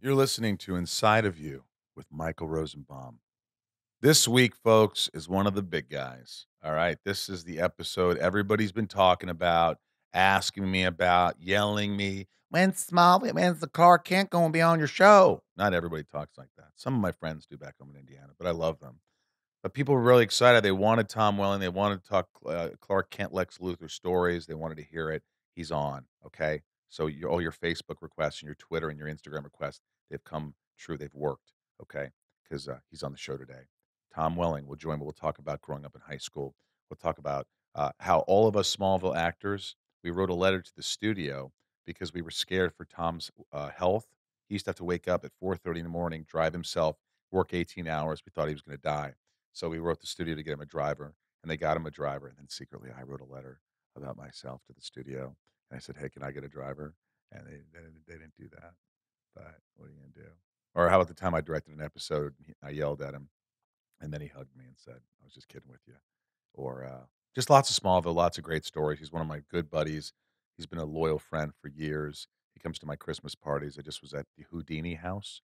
You're listening to Inside of You with Michael Rosenbaum. This week, folks, is one of the big guys. All right. This is the episode everybody's been talking about, asking me about, yelling me. When's when's the Clark Kent going to be on your show? Not everybody talks like that. Some of my friends do back home in Indiana, but I love them. But people were really excited. They wanted Tom Welling. They wanted to talk Clark Kent, Lex Luthor stories. They wanted to hear it. He's on. Okay. So all your Facebook requests and your Twitter and your Instagram requests, they've come true. They've worked. Okay. Because he's on the show today. Tom Welling will join. We'll talk about growing up in high school. We'll talk about how all of us Smallville actors, we wrote a letter to the studio because we were scared for Tom's health. He used to have to wake up at 4:30 in the morning, drive himself, work 18 hours. We thought he was going to die. So we wrote the studio to get him a driver, and they got him a driver. And then secretly, I wrote a letter about myself to the studio, and I said, "Hey, can I get a driver?" And they didn't do that. But what are you gonna do? Or how about the time I directed an episode? I yelled at him, and then he hugged me and said, "I was just kidding with you." Or just lots of Smallville, lots of great stories. He's one of my good buddies. He's been a loyal friend for years. He comes to my Christmas parties. I just was at the Houdini house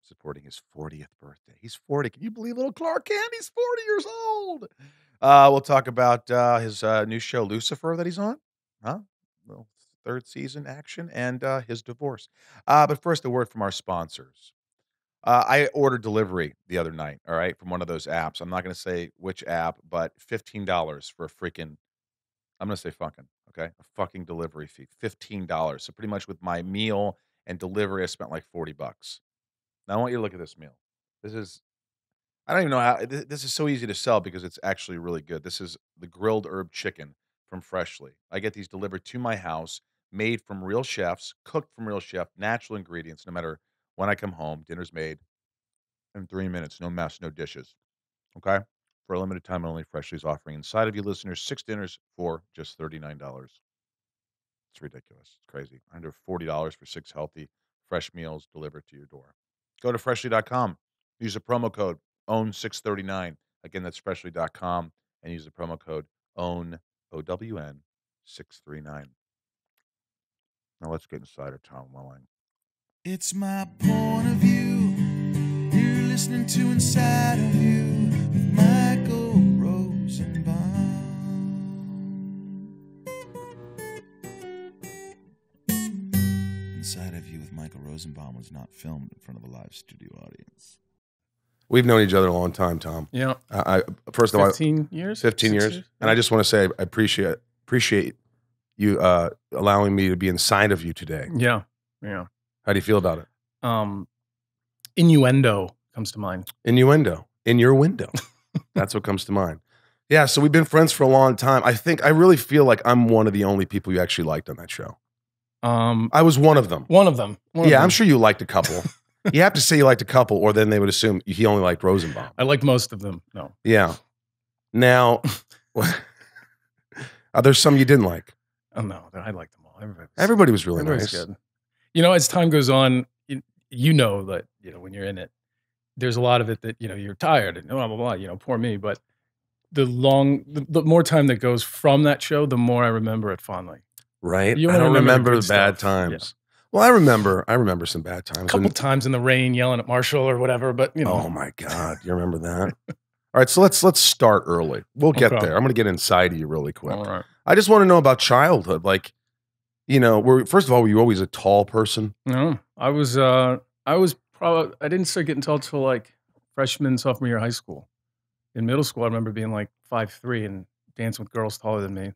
supporting his 40th birthday. He's 40. Can you believe little Clark Kent? He's 40 years old. We'll talk about his new show, Lucifer, that he's on. Huh? Well, third season action and his divorce. But first, a word from our sponsors. I ordered delivery the other night, all right, from one of those apps. I'm not going to say which app, but $15 for a freaking, I'm going to say fucking, okay, a fucking delivery fee, $15. So pretty much with my meal and delivery, I spent like $40. Now I want you to look at this meal. This is, I don't even know how, this is so easy to sell because it's actually really good. This is the grilled herb chicken from Freshly. I get these delivered to my house, made from real chefs, cooked from real chef, natural ingredients, no matter when I come home, dinner's made in 3 minutes, no mess, no dishes. Okay? For a limited time only, Freshly's offering Inside of You listeners 6 dinners for just $39. It's ridiculous. It's crazy. Under $40 for 6 healthy, fresh meals delivered to your door. Go to freshly.com. Use the promo code OWN639. Again, that's freshly.com and use the promo code OWN, OWN 639. Now let's get inside of Tom Welling. It's my point of view. You're listening to Inside of You with Michael Rosenbaum. Inside of You with Michael Rosenbaum was not filmed in front of a live studio audience. We've known each other a long time, Tom. Yeah. First of all, 15 years? 15 years. Yeah. And I just want to say I appreciate you allowing me to be inside of you today. Yeah. Yeah. How do you feel about it? Innuendo comes to mind. Innuendo. In your window. That's what comes to mind. Yeah, so we've been friends for a long time. I really feel like I'm one of the only people you actually liked on that show. I was one of them. One of them. I'm sure you liked a couple. You have to say you liked a couple, or then they would assume he only liked Rosenbaum. I liked most of them. No. Yeah. Now, there's some you didn't like. Oh, no. I liked them all. Everybody was really nice. Good. You know, as time goes on, you know that, when you're in it, there's a lot of it that, you're tired and blah, blah, blah, poor me. But the more time that goes from that show, the more I remember it fondly. Right. You I don't remember the the bad times. Yeah. Well, I remember some bad times. A couple times in the rain yelling at Marshall or whatever, but Oh my God, you remember that? All right, so let's start early. We'll get there. I'm going to get inside of you really quick. All right. I just want to know about childhood. Like, first of all, were you always a tall person? No, I was probably, I didn't start getting tall till like freshman, sophomore year of high school. In middle school, I remember being like 5'3" and dancing with girls taller than me.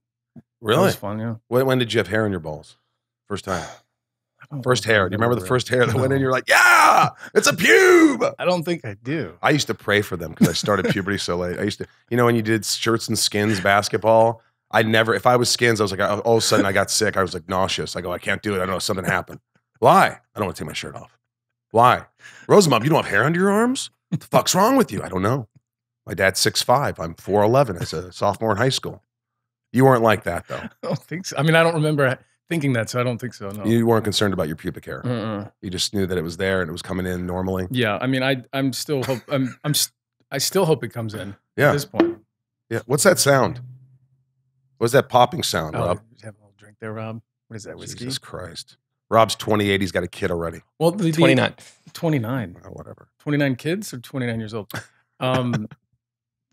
Really? That was fun, yeah. When did you have hair in your balls? First time? First hair. Do you remember the first hair that went in? You're like, yeah, it's a pube. I don't think I do. I used to pray for them because I started puberty so late. I used to, when you did shirts and skins basketball, if I was skins, I was like, all of a sudden I got sick. I was like nauseous. I go, I can't do it. I don't know, something happened. Why? I don't want to take my shirt off. Why? Rosenbaum, you don't have hair under your arms? What the fuck's wrong with you? I don't know. My dad's 6'5". I'm 4'11" as a sophomore in high school. You weren't like that, though. I don't think so. I mean, I don't remember thinking that, so I don't think so, no. You weren't concerned about your pubic hair. You just knew that it was there and it was coming in normally. Yeah, I mean, I still hope it comes in at this point. Yeah. What's that sound? What's that popping sound, Rob? Have a little drink there, Rob. What is that, whiskey? Jesus Christ. Rob's 28. He's got a kid already. Well, 29. 29. Oh, whatever. 29 kids or 29 years old.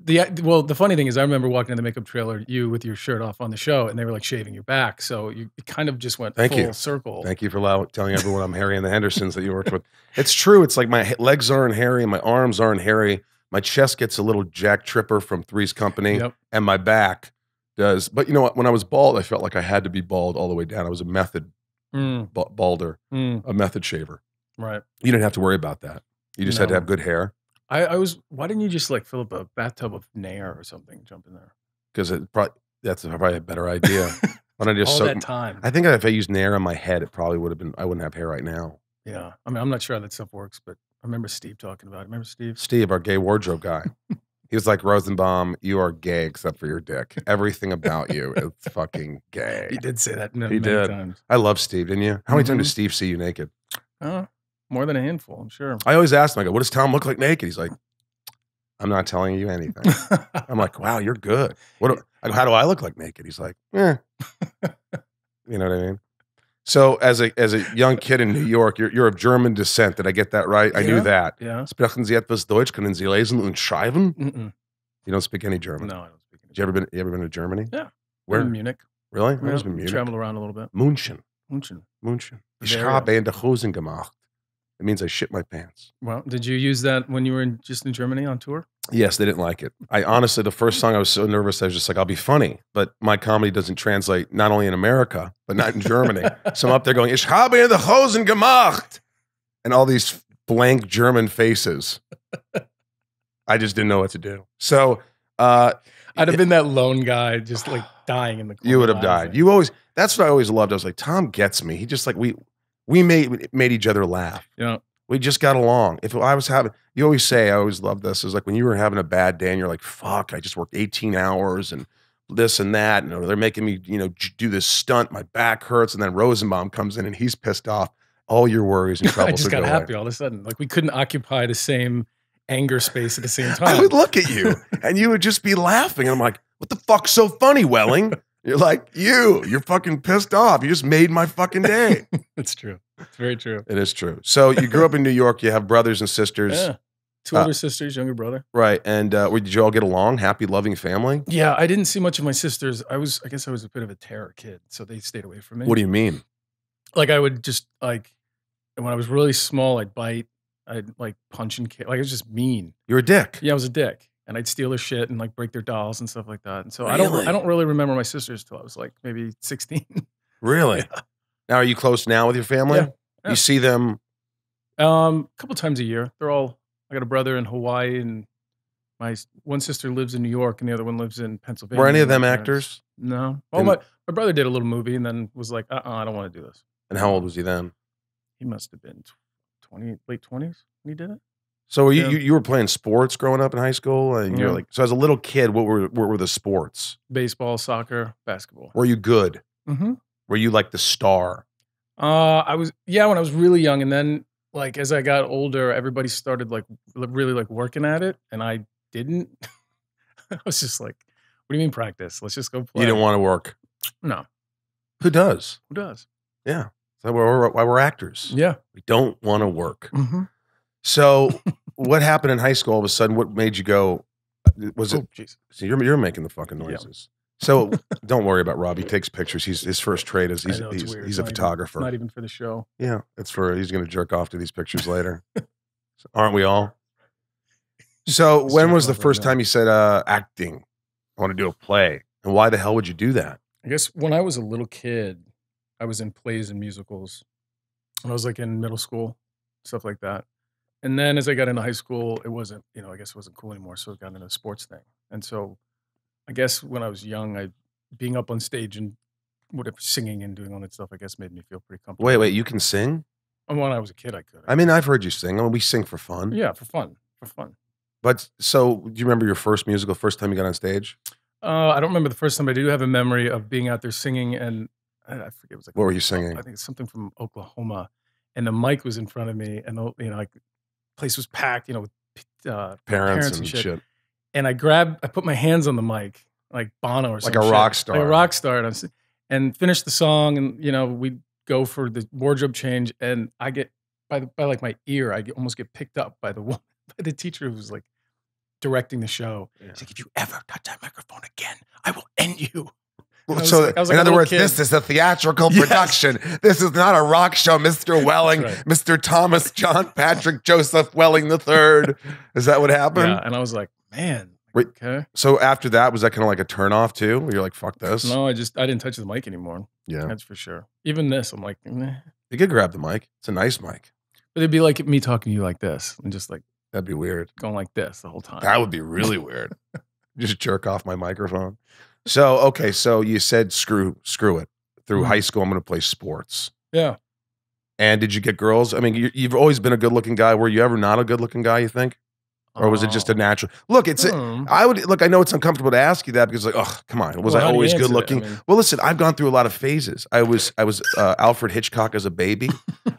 The funny thing is, I remember walking in the makeup trailer, you with your shirt off on the show, and they were like shaving your back. So it kind of just went full circle. Thank you for telling everyone I'm Harry and the Hendersons that you worked with. It's true. It's like my legs aren't hairy and my arms aren't hairy. My chest gets a little Jack Tripper from Three's Company, and my back does. But you know what? When I was bald, I felt like I had to be bald all the way down. I was a method balder, a method shaver. Right. You didn't have to worry about that. You just had to have good hair. Why didn't you just like fill up a bathtub of Nair or something, jump in there? Because that's probably a better idea. Why don't I just all that time? I think if I used Nair on my head, it probably would have been. I wouldn't have hair right now. Yeah, I mean, I'm not sure how that stuff works, but I remember Steve talking about it. Remember Steve? Steve, our gay wardrobe guy. He was like, Rosenbaum, you are gay except for your dick. Everything about you is fucking gay. He did say that many times. I love Steve, didn't you? How many times did Steve see you naked? More than a handful, I'm sure. I always ask him, I go, what does Tom look like naked? He's like, I'm not telling you anything. I'm like, wow, you're good. I go, how do I look like naked? He's like, You know what I mean? So as a young kid in New York, you're of German descent. Did I get that right? I knew that. Yeah. Sprechen Sie etwas Deutsch? Können Sie lesen und schreiben? You don't speak any German? No, I don't speak any German. You ever been to Germany? Yeah. Where? In Munich. Really? Yeah, Where's Munich? Traveled around a little bit. München. Ich There, habe in der Hosen gemacht. It means I shit my pants. Well, did you use that when you were just in Germany on tour? Yes, they didn't like it. I honestly, the first song I was so nervous, I was just like, I'll be funny. But my comedy doesn't translate not only in America, but not in Germany. So I'm up there going, Ich habe in der Hosen gemacht. And all these blank German faces. I just didn't know what to do. So I'd have been that lone guy just like dying in the corner. You would have died. That's what I always loved. I was like, Tom gets me. He just like, we made each other laugh. Yeah. We just got along. If I was having, you always say, I always love this, is like when you were having a bad day and you're like, fuck, I just worked 18 hours and this and that. And they're making me, do this stunt. My back hurts. And then Rosenbaum comes in and he's pissed off. All your worries and troubles. I just got happy all of a sudden. Like we couldn't occupy the same anger space at the same time. I would look at you and you would just be laughing. And I'm like, what the fuck's so funny, Welling? You're like, you're fucking pissed off. You just made my fucking day. It's true. It's very true. It is true. So you grew up in New York. You have brothers and sisters. Yeah. Two older sisters, younger brother. Right. And did you all get along? Happy, loving family? Yeah, I didn't see much of my sisters. I guess I was a bit of a terror kid, so they stayed away from me. What do you mean? Like I would just like, when I was really small, I'd bite. I'd like punch and kick. Like I was just mean. You're a dick. Yeah, I was a dick. And I'd steal their shit and like break their dolls and stuff like that. And so really? I don't really remember my sisters till I was like maybe 16. Really? Yeah. Now, are you close now with your family? Yeah. You see them? A couple times a year. I got a brother in Hawaii and my one sister lives in New York and the other one lives in Pennsylvania. Were any of them actors? No. Well, my brother did a little movie and then was like, I don't want to do this. And how old was he then? He must have been late 20s when he did it. So you were playing sports growing up in high school, and you're like, so as a little kid, what were the sports? Baseball, soccer, basketball. Were you good? Mm-hmm. Were you like the star? I was, when I was really young, and then like as I got older, everybody started like really like working at it, and I didn't. I was just like, "What do you mean practice? Let's just go play." You didn't want to work. No. Who does? Who does? Yeah. So why we're actors. Yeah. We don't want to work. Mm-hmm. So what happened in high school all of a sudden? What made you go? Was it? Jesus. So you're making the fucking noises. Yeah. So don't worry about Rob. He takes pictures. His first trade is he's a photographer. Not even for the show. Yeah, he's going to jerk off to these pictures later. Aren't we all? So when was the first time you said acting? I want to do a play. And why the hell would you do that? I guess when I was a little kid, I was in plays and musicals. When I was like in middle school, stuff like that. And then as I got into high school, it wasn't, I guess it wasn't cool anymore. So I got into the sports thing. And so I guess when I was young, being up on stage and whatever, singing and doing all that stuff, I guess made me feel pretty comfortable. Wait, you can sing? And when I was a kid, I could. I mean, I've heard you sing. I mean, we sing for fun. Yeah, for fun. But so do you remember your first time you got on stage? I don't remember the first time. I do have a memory of being out there singing, and I forget, it was like, what were you singing? I think it's something from Oklahoma, and the mic was in front of me, and like place was packed, with parents and shit. And I put my hands on the mic, like Bono or something, like a rock star, and finished the song, and we'd go for the wardrobe change, and I get by like my ear, almost get picked up by the woman, by the teacher who was like directing the show. Yeah. She's like, if you ever touch that microphone again, I will end you. So, I was like in a other little words, kid. this is a theatrical Yes. production. This is not a rock show, Mr. Welling, That's right. Mr. Thomas John Patrick Joseph Welling III. Is that what happened? Yeah, and I was like, man, Wait. okay. So after that, was that kind of like a turnoff too? Where you're like, fuck this? No, I didn't touch the mic anymore. Yeah. That's for sure. Even this, I'm like, meh. You could grab the mic. It's a nice mic. But it'd be like me talking to you like this and just like That'd be weird. going like this the whole time. That would be really weird. Just jerk off my microphone. So, okay. So you said, screw it. Through Mhm. high school, I'm going to play sports. Yeah. And did you get girls? I mean, you've always been a good looking guy. Were you ever not a good looking guy, you think? Or was it just a natural? Look, I know it's uncomfortable to ask you that because, like, oh, come on, was Well, I how do you always answer good it? looking? I mean- Well, listen, I've gone through a lot of phases. I was Alfred Hitchcock as a baby.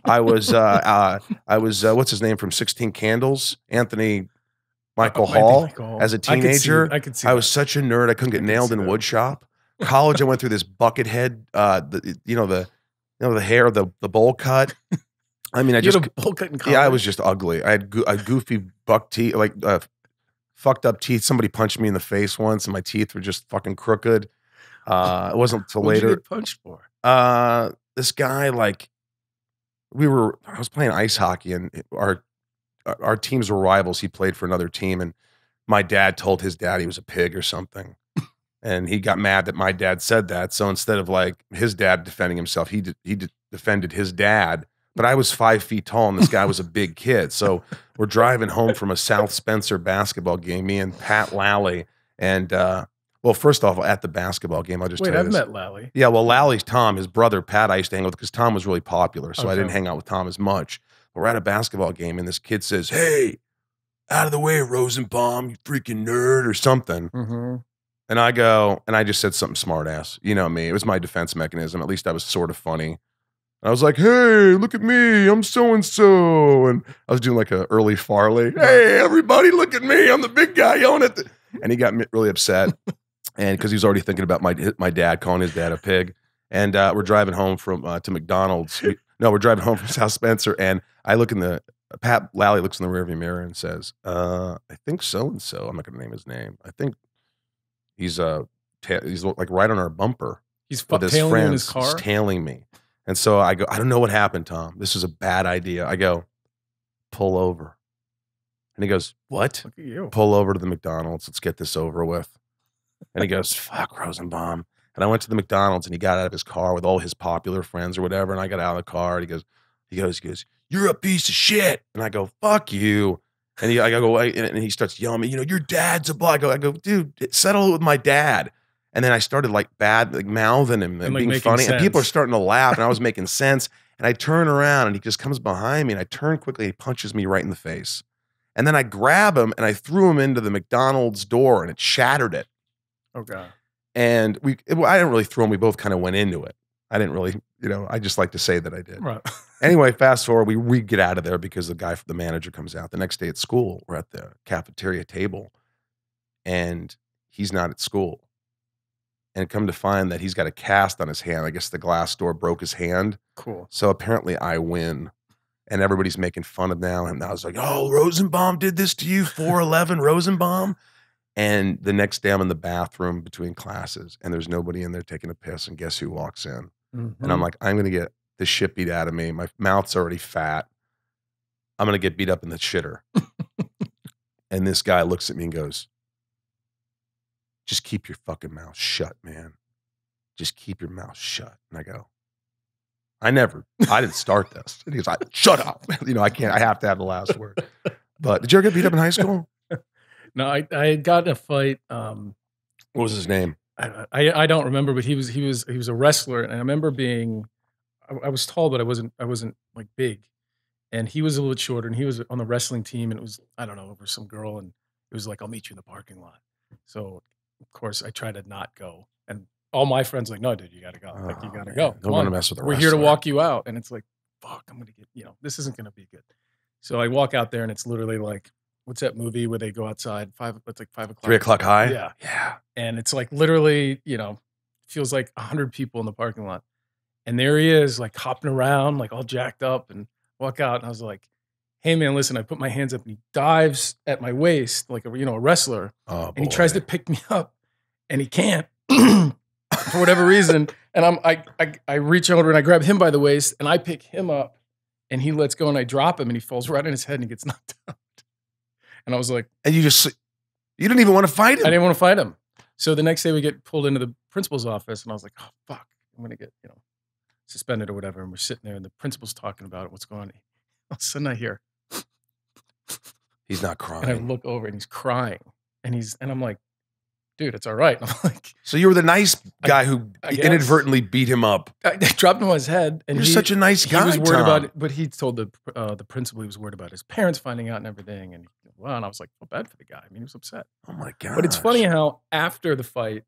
I was what's his name from 16 Candles? Anthony Michael Hall as a teenager. I could see. I was such a nerd. I couldn't get could nailed see in that. wood shop. College, I went through this bucket head, the hair, the bowl cut. I mean, I You just had a bowl cut in college? yeah, I was just ugly. I had goofy buck teeth, like fucked up teeth. Somebody punched me in the face once, and my teeth were just fucking crooked. It wasn't until What'd you later. get punched for? This guy, like, I was playing ice hockey, and our teams were rivals. He played for another team, and my dad told his dad he was a pig or something. And he got mad that my dad said that. So instead of like his dad defending himself, he defended his dad. But I was 5 feet tall, and this guy was a big kid. So we're driving home from a South Spencer basketball game, me and Pat Lally. And well, first off, at the basketball game, I'll just Wait, tell you I've this. met Lally. Yeah, well, Lally's Tom, his brother Pat, I used to hang with because Tom was really popular. So I didn't Okay. hang out with Tom as much. But we're at a basketball game, and this kid says, "Hey, out of the way, Rosenbaum, you freaking nerd," or something. Mm-hmm. And I go, and I just said something smart ass. You know me. It was my defense mechanism. At least I was sort of funny. And I was like, "Hey, look at me. I'm so-and-so." And I was doing like a early Farley. "Hey, everybody, look at me. I'm the big guy yelling at the..." And he got really upset. And because he was already thinking about my dad calling his dad a pig. And we're driving home from to McDonald's. We're driving home from South Spencer. And I look Pat Lally looks in the rearview mirror and says, "I think so-and-so." I'm not going to name his name. I think he's like right on our bumper. He's With his tailing you friends. in his car. He's tailing me. And so I go, "I don't know what happened, Tom. This is a bad idea." I go, "Pull over." And he goes, "What?" Look at you. "Pull over to the McDonald's. Let's get this over with." And he goes, "Fuck, Rosenbaum." And I went to the McDonald's, and he got out of his car with all his popular friends or whatever. And I got out of the car, and he goes, "You're a piece of shit." And I go, "Fuck you." And and he starts yelling at me, "Your dad's a blah." I go, "Dude, settle it with my dad." And then I started like mouthing him and like being making funny. And people are sense. starting to laugh, and I was making sense. And I turn around, and he just comes behind me, and I turn quickly, and he punches me right in the face. And then I grab him, and I threw him into the McDonald's door, and it shattered it. Oh God. And I didn't really throw him. We both kind of went into it. I didn't really, I just like to say that I did. Right. Anyway, fast forward, we get out of there because the manager comes out. The next day at school, we're at the cafeteria table, and he's not at school. And come to find that he's got a cast on his hand. I guess the glass door broke his hand. Cool. So apparently I win. And everybody's making fun of now. And I was like, "Oh, Rosenbaum did this to you, 4'11" Rosenbaum." And the next day I'm in the bathroom between classes, and there's nobody in there taking a piss. And guess who walks in? Mm-hmm. And I'm like, I'm going to get the shit beat out of me. My mouth's already fat. I'm going to get beat up in the shitter. And this guy looks at me and goes, "Just keep your fucking mouth shut, man. Just keep your mouth shut." And I go, I didn't start this. And he goes, "Shut up." I have to have the last word. But did you ever get beat up in high school? No, I got in a fight. What was his name? I don't remember, but he was a wrestler, and I remember being, I was tall, but I wasn't like big, and he was a little bit shorter, and he was on the wrestling team, and it was, I don't know, over some girl, and it was like, "I'll meet you in the parking lot." So of course I tried to not go, and all my friends were like, "No, dude, you got to go. Like, you got to go. Don't Come want to on. mess with a We're here to wrestler." walk you out." And it's like, fuck, I'm gonna get, this isn't gonna be good. So I walk out there, and it's literally like, what's that movie where they go outside? It's like 5 o'clock. 3 o'clock high? Yeah. Yeah. And it's like literally, feels like 100 people in the parking lot. And there he is, like hopping around, like all jacked up, and walk out. And I was like, hey man, listen, I put my hands up and he dives at my waist like a wrestler. Oh, And he tries boy. to pick me up and he can't for whatever reason. And I reach over and I grab him by the waist and I pick him up and he lets go and I drop him and he falls right on his head and he gets knocked out. And I was like, And you didn't even want to fight him. I didn't want to fight him. So the next day we get pulled into the principal's office and I was like, oh, fuck, I'm going to get, suspended or whatever. And we're sitting there and the principal's talking about it. What's going on? All of a sudden I hear, He's not crying. and I look over and he's crying and I'm like, dude, it's all right. And I'm like, So you were the nice guy who I guess. inadvertently beat him up. I dropped him on his head and You're such a nice guy, he was worried Tom. about it, but he told the principal he was worried about his parents finding out and everything. And I was like, feel bad for the guy. I mean, he was upset. Oh my God. But it's funny how after the fight,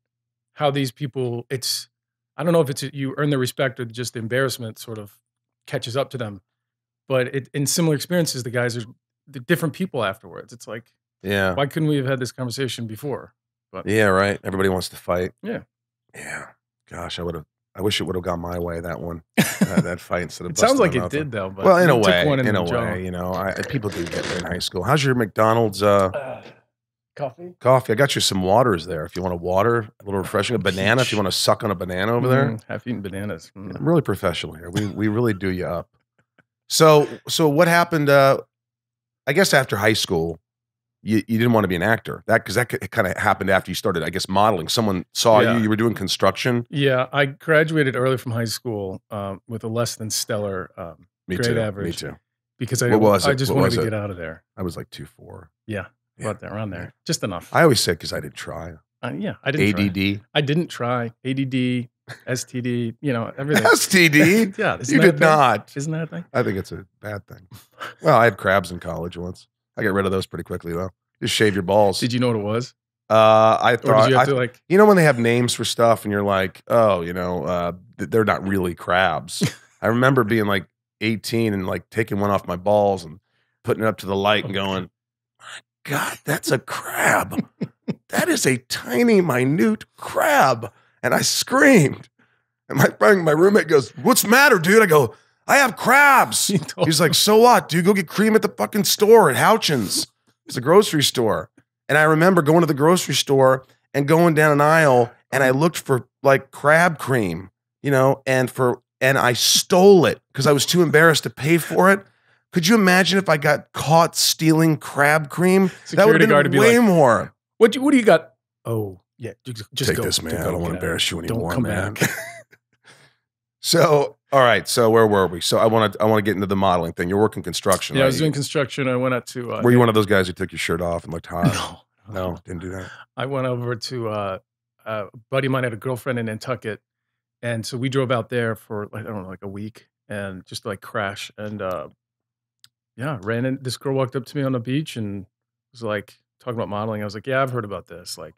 how these people, I don't know if it's you earn the respect or just the embarrassment sort of catches up to them. But in similar experiences, the guys are the different people afterwards. It's like, Yeah. why couldn't we have had this conversation before? But Yeah, right. Everybody wants to fight. yeah. Yeah. Gosh, I wish it would have gone my way, that one. that fight instead of It sounds busting like my it mouth did off. though. But Well, in a you took way, one in a the jaw. way, people do get it in high school. How's your McDonald's Coffee? coffee? I got you some waters there. If you want a water, a little refreshing, a banana. If you want to suck on a banana over there, Half-eaten bananas. I'm really professional here. We really do you up. So what happened? I guess after high school, you didn't want to be an actor. Because that kind of happened after you started, I guess, modeling. Someone saw Yeah. you. You were doing construction. Yeah, I graduated early from high school with a less than stellar Me grade too. average. Me too. Because What was I it? just What wanted was to it? get out of there. I was like 2.4. Yeah, Yeah. about there, around there, just enough. I always said because I didn't try. Yeah, I didn't. ADD. I didn't try ADD, STD, everything. STD. Yeah, isn't You that a did thing? not. Isn't that a thing? I think it's a bad thing. Well, I had crabs in college once. I got rid of those pretty quickly though. Just shave your balls. Did you know what it was? I Or thought did you have to like? when they have names for stuff and you're like, oh, they're not really crabs. I remember being like 18 and like taking one off my balls and putting it up to the light and going, my God, that's a crab. That is a tiny, minute crab. And I screamed. And my roommate goes, what's the matter, dude? I go, I have crabs. You told He's like, so what, dude? Go get cream at the fucking store at Houchins. It's a grocery store. And I remember going to the grocery store and going down an aisle and I looked for like crab cream, and I stole it because I was too embarrassed to pay for it. Could you imagine if I got caught stealing crab cream? That would Security have guard would been be way like, more. What do you got? Oh, yeah, just Take go. this, man. I Go, don't want to get out. embarrass you Don't anymore, come man. back. So, all right. So where were we? So I want to get into the modeling thing. You're working construction, Yeah, right? I was doing construction. I went out to. Were you one of those guys who took your shirt off and looked hot? No, didn't do that. I went over to a buddy of mine had a girlfriend in Nantucket, and so we drove out there for like, I don't know, like a week, and just like crash. And ran in. This girl walked up to me on the beach and was like talking about modeling. I was like, yeah, I've heard about this. Like,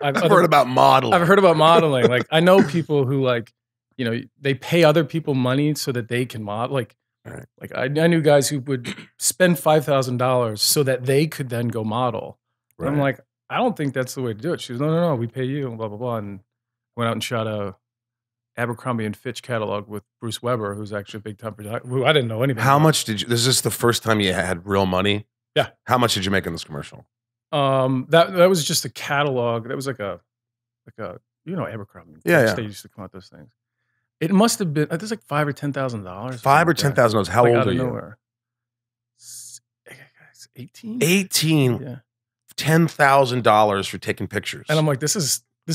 I've heard about modeling. I've heard about modeling. Like, I know people who like, they pay other people money so that they can model. Like, Right. like I knew guys who would spend $5,000 so that they could then go model. And I'm Right. like, I don't think that's the way to do it. She was, no, we pay you, and blah blah blah, and went out and shot a Abercrombie and Fitch catalog with Bruce Weber, who's actually a big time producer, who I didn't know anything. How about. much did you? This is the first time you had real money. Yeah. How much did you make in this commercial? That was just a catalog. That was like a Abercrombie. and Yeah, Fitch, yeah. They used to come out with those things. It must have been. There's like $5,000 or $10,000. $5,000 or $10,000. How like old out are of you? nowhere. 18. 18. Yeah. $10,000 for taking pictures. And I'm like, this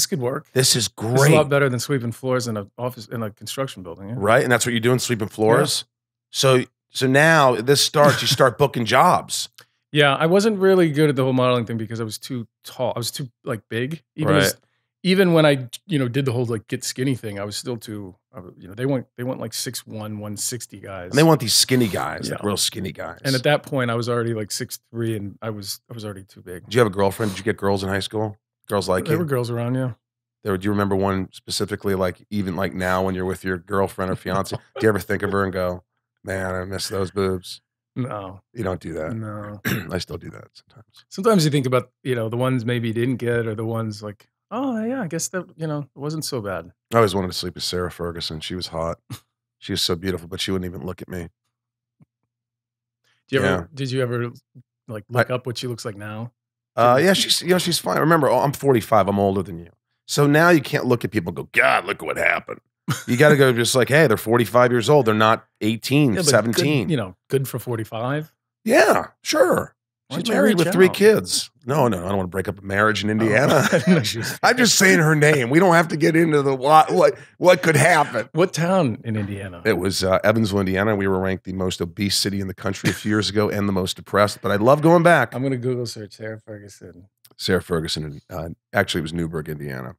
could work. This is This is a great, lot better than sweeping floors in an office in a construction building. Yeah. right? And that's what you're doing, sweeping floors. So now this starts. You start booking jobs. Yeah, I wasn't really good at the whole modeling thing because I was too tall. I was too like big. Right. Even when I did the whole like get skinny thing, I was still too. They want like 6'1", 160 guys. And they want these skinny guys, like Yeah. real skinny guys. And at that point, I was already like 6'3", and I was already too big. Did you have a girlfriend? Did you get girls in high school? Girls like There you? were girls around, yeah. Do you remember one specifically, like even like now when you're with your girlfriend or fiance? Do you ever think of her and go, man, I miss those boobs? No, You don't do that. no. I still do that sometimes. Sometimes you think about the ones maybe you didn't get, or the ones like Oh yeah, I guess that it wasn't so bad. I always wanted to sleep with Sarah Ferguson. She was hot. She was so beautiful, but she wouldn't even look at me. Yeah. Did you ever like I, look up what she looks like now? yeah, she's fine. Remember, I'm 45. I'm older than you. So now you can't look at people and go, God, look at what happened. You got to go just like, hey, they're 45 years old. They're not 18, Yeah, but 17. Good, good for 45. Yeah, sure. Why She's don't you married reach with 3 out? kids. No, I don't want to break up a marriage in Indiana. I didn't know she was I'm just saying her name. We don't have to get into the what could happen. What town in Indiana? It was Evansville, Indiana. We were ranked the most obese city in the country a few years ago and the most depressed. But I love going back. I'm going to Google search Sarah Ferguson. Sarah Ferguson. Actually, it was Newburgh, Indiana.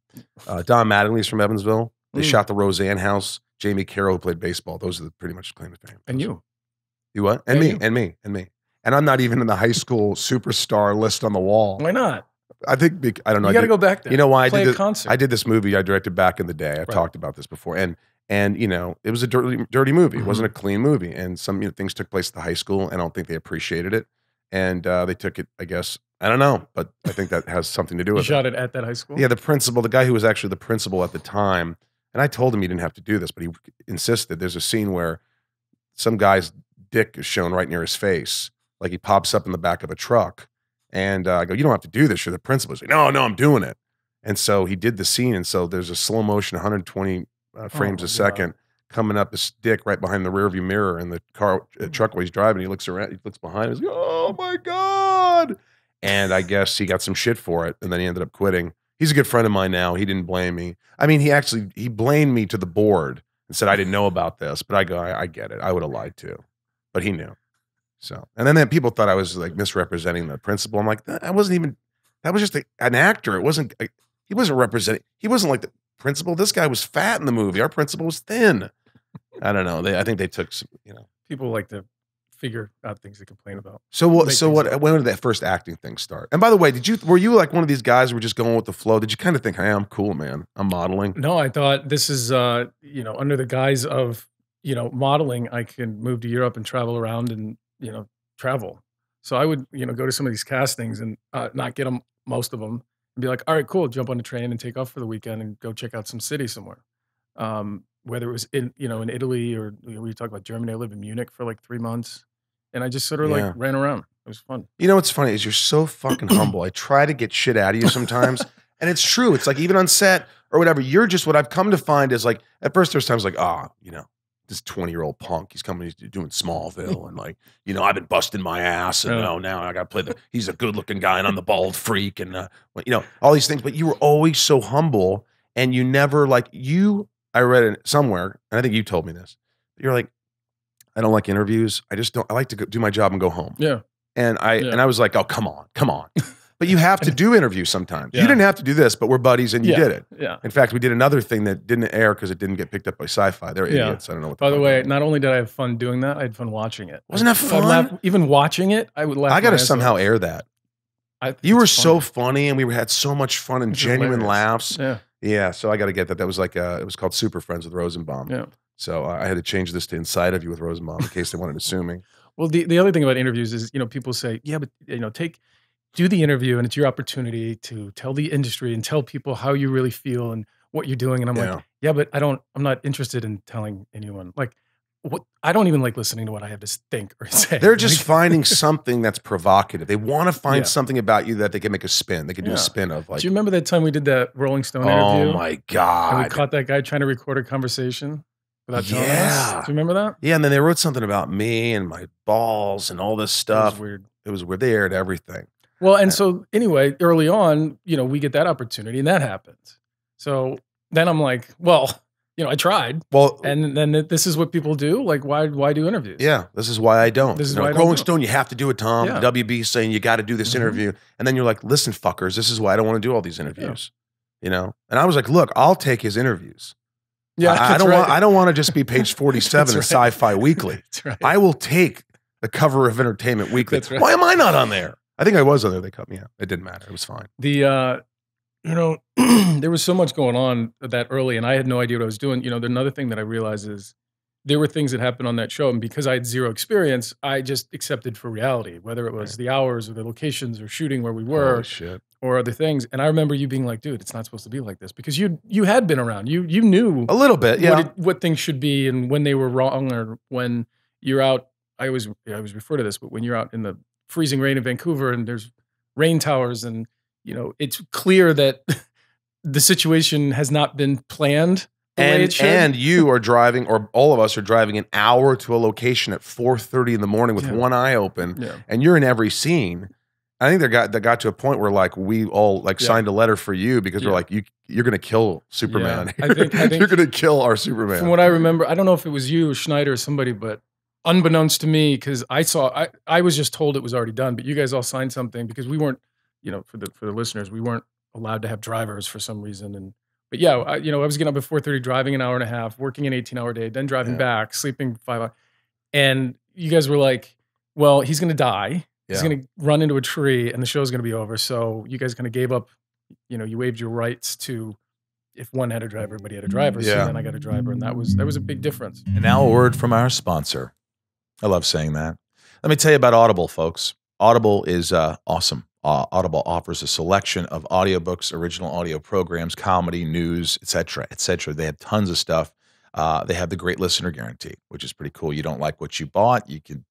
Don Mattingly's from Evansville. They shot the Roseanne house. Jamie Carroll, who played baseball. Those are pretty much the claim to fame. And you. You what? And me. And I'm not even in the high school superstar list on the wall. Why not? I think, I don't know. You got to go back there. You know why? Play a concert. I did this movie I directed back in the day. I've talked about this before. And it was a dirty movie. It wasn't a clean movie. And some things took place at the high school, and I don't think they appreciated it. And they took it, I guess, I don't know, but I think that has something to do with it. You shot it at that high school? Yeah, the principal, the guy who was actually the principal at the time, and I told him he didn't have to do this, but he insisted. There's a scene where some guy's dick is shown right near his face. Like he pops up in the back of a truck. And I go, you don't have to do this. You're the principal. He's like, no, I'm doing it. And so he did the scene. And so there's a slow motion, 120 frames a second coming up his dick right behind the rearview mirror in the truck while he's driving. He looks around, he looks behind him. He's like, oh my God. And I guess he got some shit for it. And then he ended up quitting. He's a good friend of mine now. He didn't blame me. I mean, he blamed me to the board and said, I didn't know about this. But I go, I get it. I would have lied too. But he knew. So, and then people thought I was like misrepresenting the principal. I'm like, that was just an actor. He wasn't representing, he wasn't like the principal. This guy was fat in the movie. Our principal was thin. I don't know. I think they took some, People like to figure out things to complain about. So when did that first acting thing start? And by the way, were you like one of these guys who were just going with the flow? Did you kind of think, hey, I'm cool, man. I'm modeling? No, I thought this is, under the guise of, modeling, I can move to Europe and travel around and, travel. So I would, go to some of these castings and not get them, most of them, and be like, all right, cool, jump on a train and take off for the weekend and go check out some city somewhere. Whether it was in Italy or we talk about Germany. I lived in Munich for like 3 months, and I just sort of like ran around. It was fun. You know what's funny is you're so fucking humble. I try to get shit out of you sometimes, and it's true. It's like even on set or whatever, you're just what I've come to find is like at first there's times like this 20-year-old punk, he's coming, he's doing Smallville, and like I've been busting my ass, and now I got to play he's a good-looking guy, and I'm the bald freak, and all these things. But you were always so humble, and you never I read it somewhere, and I think you told me this. You're like, I don't like interviews. I like to do my job and go home. Yeah. And I was like, oh, come on. But you have to do interviews sometimes. Yeah. You didn't have to do this, but we're buddies and you did it. Yeah. In fact, we did another thing that didn't air because it didn't get picked up by Sci-Fi. They're idiots. I don't know what. By the way, not only did I have fun doing that, I had fun watching it. Wasn't that fun? Even watching it, I would laugh. I got to somehow air that. You were so funny, and we had so much fun and genuine laughs. Yeah. Yeah, so I got to get that. That was like it was called Super Friends with Rosenbaum. Yeah. So I had to change this to Inside of You with Rosenbaum in case they wanted to sue me. Well, the other thing about interviews is, people say, yeah, but do the interview, and it's your opportunity to tell the industry and tell people how you really feel and what you're doing. And I'm like, yeah, but I'm not interested in telling anyone. Like, what? I don't even like listening to what I have to think or say. They're just finding something that's provocative. They want to find something about you that they can make a spin. They can do a spin of like. Do you remember that time we did that Rolling Stone interview? Oh my God. And we caught that guy trying to record a conversation without telling us? Do you remember that? Yeah, and then they wrote something about me and my balls and all this stuff. It was weird. They aired everything. Well, and so anyway, early on, we get that opportunity and that happens. So then I'm like, well, I tried. Well, and then this is what people do. Like, why do interviews? Yeah, this is why I don't. This is why Rolling Stone, you have to do it, Tom. Yeah. WB saying you got to do this interview, and then you're like, listen, fuckers, this is why I don't want to do all these interviews. And I was like, look, I'll take his interviews. Yeah, I don't want to just be page 47 in Sci-Fi Weekly. That's right. I will take the cover of Entertainment Weekly. That's right. Why am I not on there? I think I was on there. They cut me out. It didn't matter. It was fine. There was so much going on that early, and I had no idea what I was doing. Another thing that I realized is there were things that happened on that show, and because I had zero experience, I just accepted for reality, whether it was the hours or the locations or shooting where we were. Holy shit. Or other things. And I remember you being like, dude, it's not supposed to be like this, because you had been around. You knew A little bit, yeah. what things should be and when they were wrong, or when you're out. I always refer to this, but when you're out in the freezing rain in Vancouver and there's rain towers, and it's clear that the situation has not been planned the way it should. And you are driving, or all of us are driving an hour to a location at 4:30 in the morning with one eye open, and you're in every scene. I think that got to a point where like we all like signed a letter for you because we're like, you're gonna kill Superman. I think you're gonna kill our Superman. From what I remember, I don't know if it was you or Schneider or somebody, but unbeknownst to me, because I was just told it was already done, but you guys all signed something because we weren't, for the listeners, we weren't allowed to have drivers for some reason. But yeah, I was getting up at 4:30, driving an hour and a half, working an 18-hour day, then driving back, sleeping 5 hours, and you guys were like, well, he's gonna die. He's going to run into a tree and the show's going to be over. So you guys kind of gave up, you waived your rights to, if one had a driver, everybody had a driver. So then I got a driver, and that was a big difference. And now a word from our sponsor. I love saying that. Let me tell you about Audible, folks. Audible is awesome. Audible offers a selection of audiobooks, original audio programs, comedy, news, etc., etc. They have tons of stuff. They have the great listener guarantee, which is pretty cool. You don't like what you bought, you can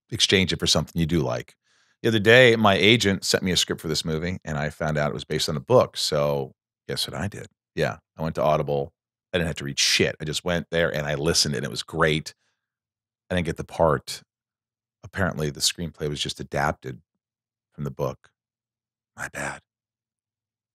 exchange it for something you do like. The other day, my agent sent me a script for this movie, and I found out it was based on a book. So guess what I did? Yeah, I went to Audible. I didn't have to read shit. I just went there and I listened, and it was great. I didn't get the part. Apparently, the screenplay was just adapted from the book. My bad.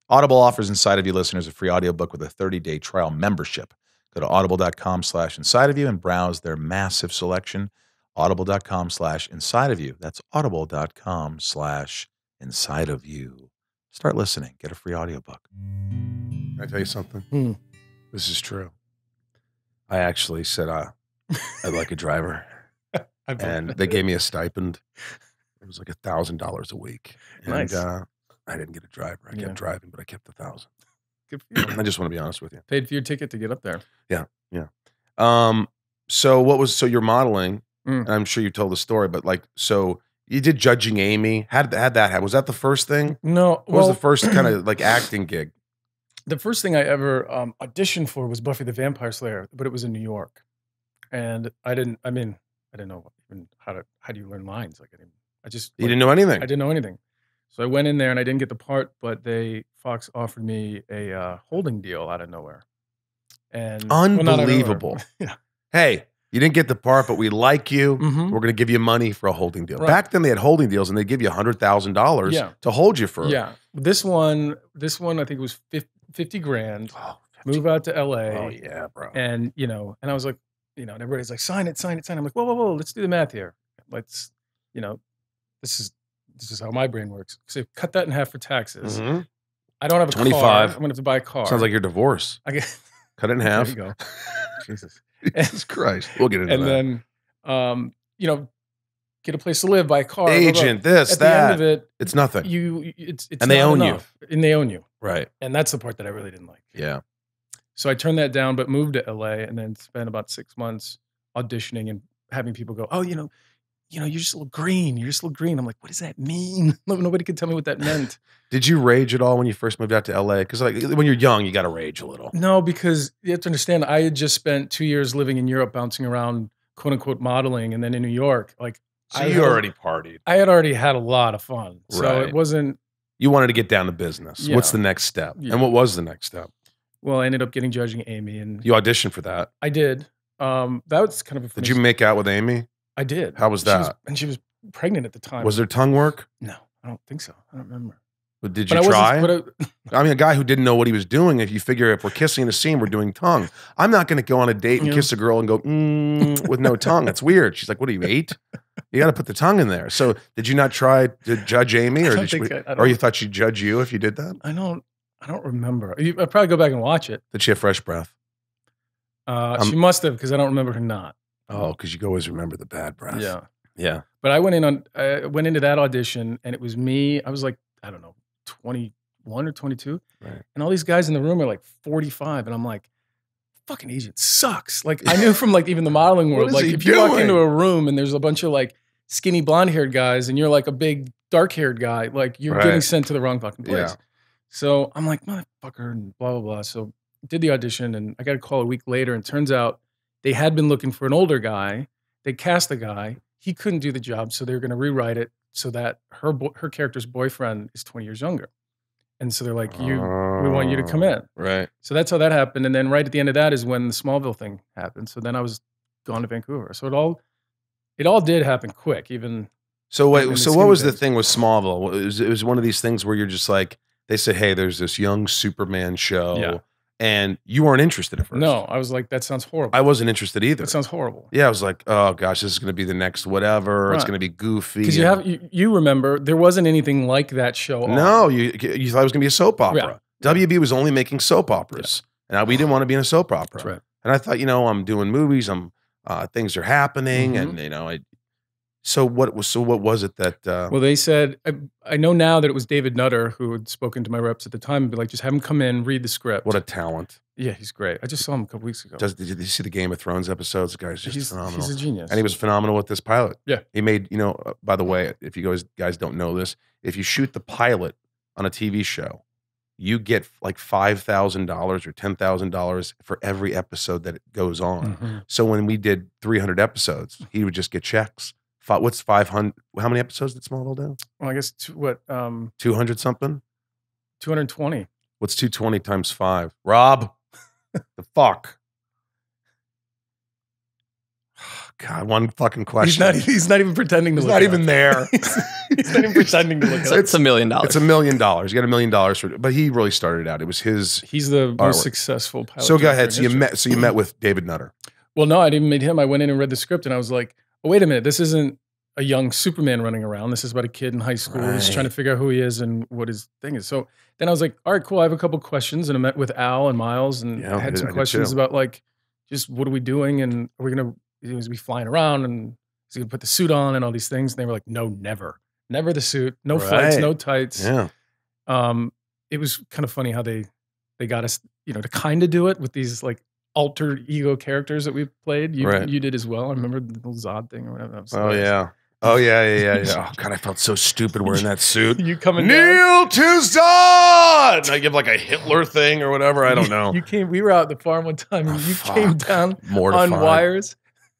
Audible offers Inside of You listeners a free audiobook with a 30-day trial membership. Go to audible.com/inside of you and browse their massive selection. Audible.com/inside of you. That's audible.com/inside of you. Start listening. Get a free audiobook. Can I tell you something? This is true. I actually said I'd like a driver. And they gave me a stipend. It was like $1,000 a week. And Nice. I didn't get a driver. I kept driving, but I kept the $1,000. Good for you. I just want to be honest with you. Paid for your ticket to get up there. Yeah. So you're modeling, and I'm sure you told the story, but like, so you did Judging Amy. Had that happen? Was that the first thing? No. What was the first kind of like acting gig? The first thing I ever auditioned for was Buffy the Vampire Slayer, but it was in New York. And I didn't know even how do you learn lines? Like You didn't know anything. I didn't know anything. So I went in there and I didn't get the part, but Fox offered me a holding deal out of nowhere. And Unbelievable. Yeah. Hey, you didn't get the part, but we like you. Mhm. We're going to give you money for a holding deal. Right. Back then, they had holding deals, and they give you $100,000 to hold you for. Yeah. This one, I think it was $50,000. Oh, Move out to LA. oh yeah, bro. And, and I was like, and everybody's like, sign it. I'm like, whoa, let's do the math here. Let's, this is how my brain works. So cut that in half for taxes. Mhm. I don't have a 25. car. I'm going to have to buy a car. Sounds like your divorce. I get, Cut it in half. there you go. Jesus. Jesus Christ. We'll get into And that. then, get a place to live, buy a car. Agent, blah, blah. this, At that. the end of it, It's nothing. it's And they not own you. enough. And they own you. Right. And that's the part that I really didn't like. Yeah. So I turned that down, but moved to LA and then spent about 6 months auditioning and having people go, oh, you're just a little green. You're just a little green. I'm like, what does that mean? Nobody could tell me what that meant. Did you rage at all when you first moved out to LA? Because like when you're young, you got to rage a little. No, because you have to understand, I had just spent 2 years living in Europe, bouncing around, quote unquote, modeling, and then in New York. Like, So you already partied. I had already had a lot of fun. So Right. it wasn't. You wanted to get down to business. Yeah. What's the next step? Yeah. And what was the next step? Well, I ended up getting Judging Amy, and You auditioned for that. I did. That was kind of a funny. Did you make out with Amy? I did. How was that? She was pregnant at the time. Was there tongue work? No, I don't think so. I don't remember. But did But you I try? wasn't. I mean, a guy who didn't know what he was doing, if you figure if we're kissing in a scene, we're doing tongue. I'm not going to go on a date and Yeah. kiss a girl and go, with no tongue. That's weird. She's like, what are you, 8? You got to put the tongue in there. So did you not try to judge Amy? Or, I don't or you thought she'd judge you if you did that? I don't remember. I'd probably go back and watch it. Did she have fresh breath? She must have, because I don't remember her not. Oh, because you always remember the bad breath. Yeah. Yeah. But I went into that audition, and it was me. I was like, I don't know, 21 or 22. Right. And all these guys in the room are like 45. And I'm like, fucking agent sucks. Like I knew from like even the modeling What world, is like he if you walk doing? into a room and there's a bunch of like skinny blonde haired guys and you're like a big dark haired guy, like you're getting Right. sent to the wrong fucking place. Yeah. So I'm like, motherfucker, and blah, blah, blah. So did the audition and I got a call a week later and turns out they had been looking for an older guy. They cast the guy. He couldn't do the job. So they were going to rewrite it so that her character's boyfriend is 20 years younger. And so they're like, we want you to come in. Right. So that's how that happened. And then right at the end of that is when the Smallville thing happened. So then I was gone to Vancouver. So it all did happen quick, even. So in wait, the so scheme what of was the things. thing with Smallville? It was one of these things where you're just like, they said, hey, there's this young Superman show. Yeah. And you weren't interested at first. No, I was like, that sounds horrible. I wasn't interested either. That sounds horrible. Yeah, I was like, oh gosh, this is going to be the next whatever. It's Right. going to be goofy. Because you remember, there wasn't anything like that show on. No, you thought it was going to be a soap opera. Yeah. WB was only making soap operas. And we didn't want to be in a soap opera. That's right. And I thought, I'm doing movies. Things are happening. Mhm. And, so what was it that, Well, they said, I know now that it was David Nutter who had spoken to my reps at the time and be like, just have him come in, read the script. what a talent. Yeah, he's great. I just saw him a couple weeks ago. Did you see the Game of Thrones episodes? The guy's just phenomenal. He's a genius. And he was phenomenal with this pilot. Yeah. He made, by the way, if you guys don't know this, if you shoot the pilot on a TV show, you get like $5,000 or $10,000 for every episode that it goes on. Mm-hmm. So when we did 300 episodes, he would just get checks. What's 500? How many episodes did Smallville do? Well, I guess 200 something? 220. What's 220 times 5? Rob, the fuck? God, one fucking question. He's not even pretending to He's look not it even up. there. He's not even pretending to look it up. It's $1 million. It's $1 million. You got $1 million for it, but he really started out. It was his. He's the Artwork. most successful pilot. So go director ahead. in So you history. met with David Nutter. Well, no, I didn't meet him. I went in and read the script, and I was like, "Oh, wait a minute! This isn't a young Superman running around. This is about a kid in high school who's Right. trying to figure out who he is and what his thing is." So then I was like, "All right, cool. I have a couple questions," and I met with Al and Miles, and Yeah, I had some I did questions too. about like, just what are we doing, and are we gonna be flying around, and is he gonna put the suit on, and all these things? And they were like, "No, never the suit, no flights, Right. no tights." Yeah. It was kind of funny how they got us, to kind of do it with these like alter ego characters that we played. Right. You did as well. I remember the little Zod thing or whatever. That was Oh hilarious. yeah. Oh yeah. Oh God, I felt so stupid wearing that suit. You coming down? Kneel to Zod. I give like a Hitler thing or whatever. I don't know. You came. We were out at the farm one time, and Oh, you came fuck. down Mortified. on wires,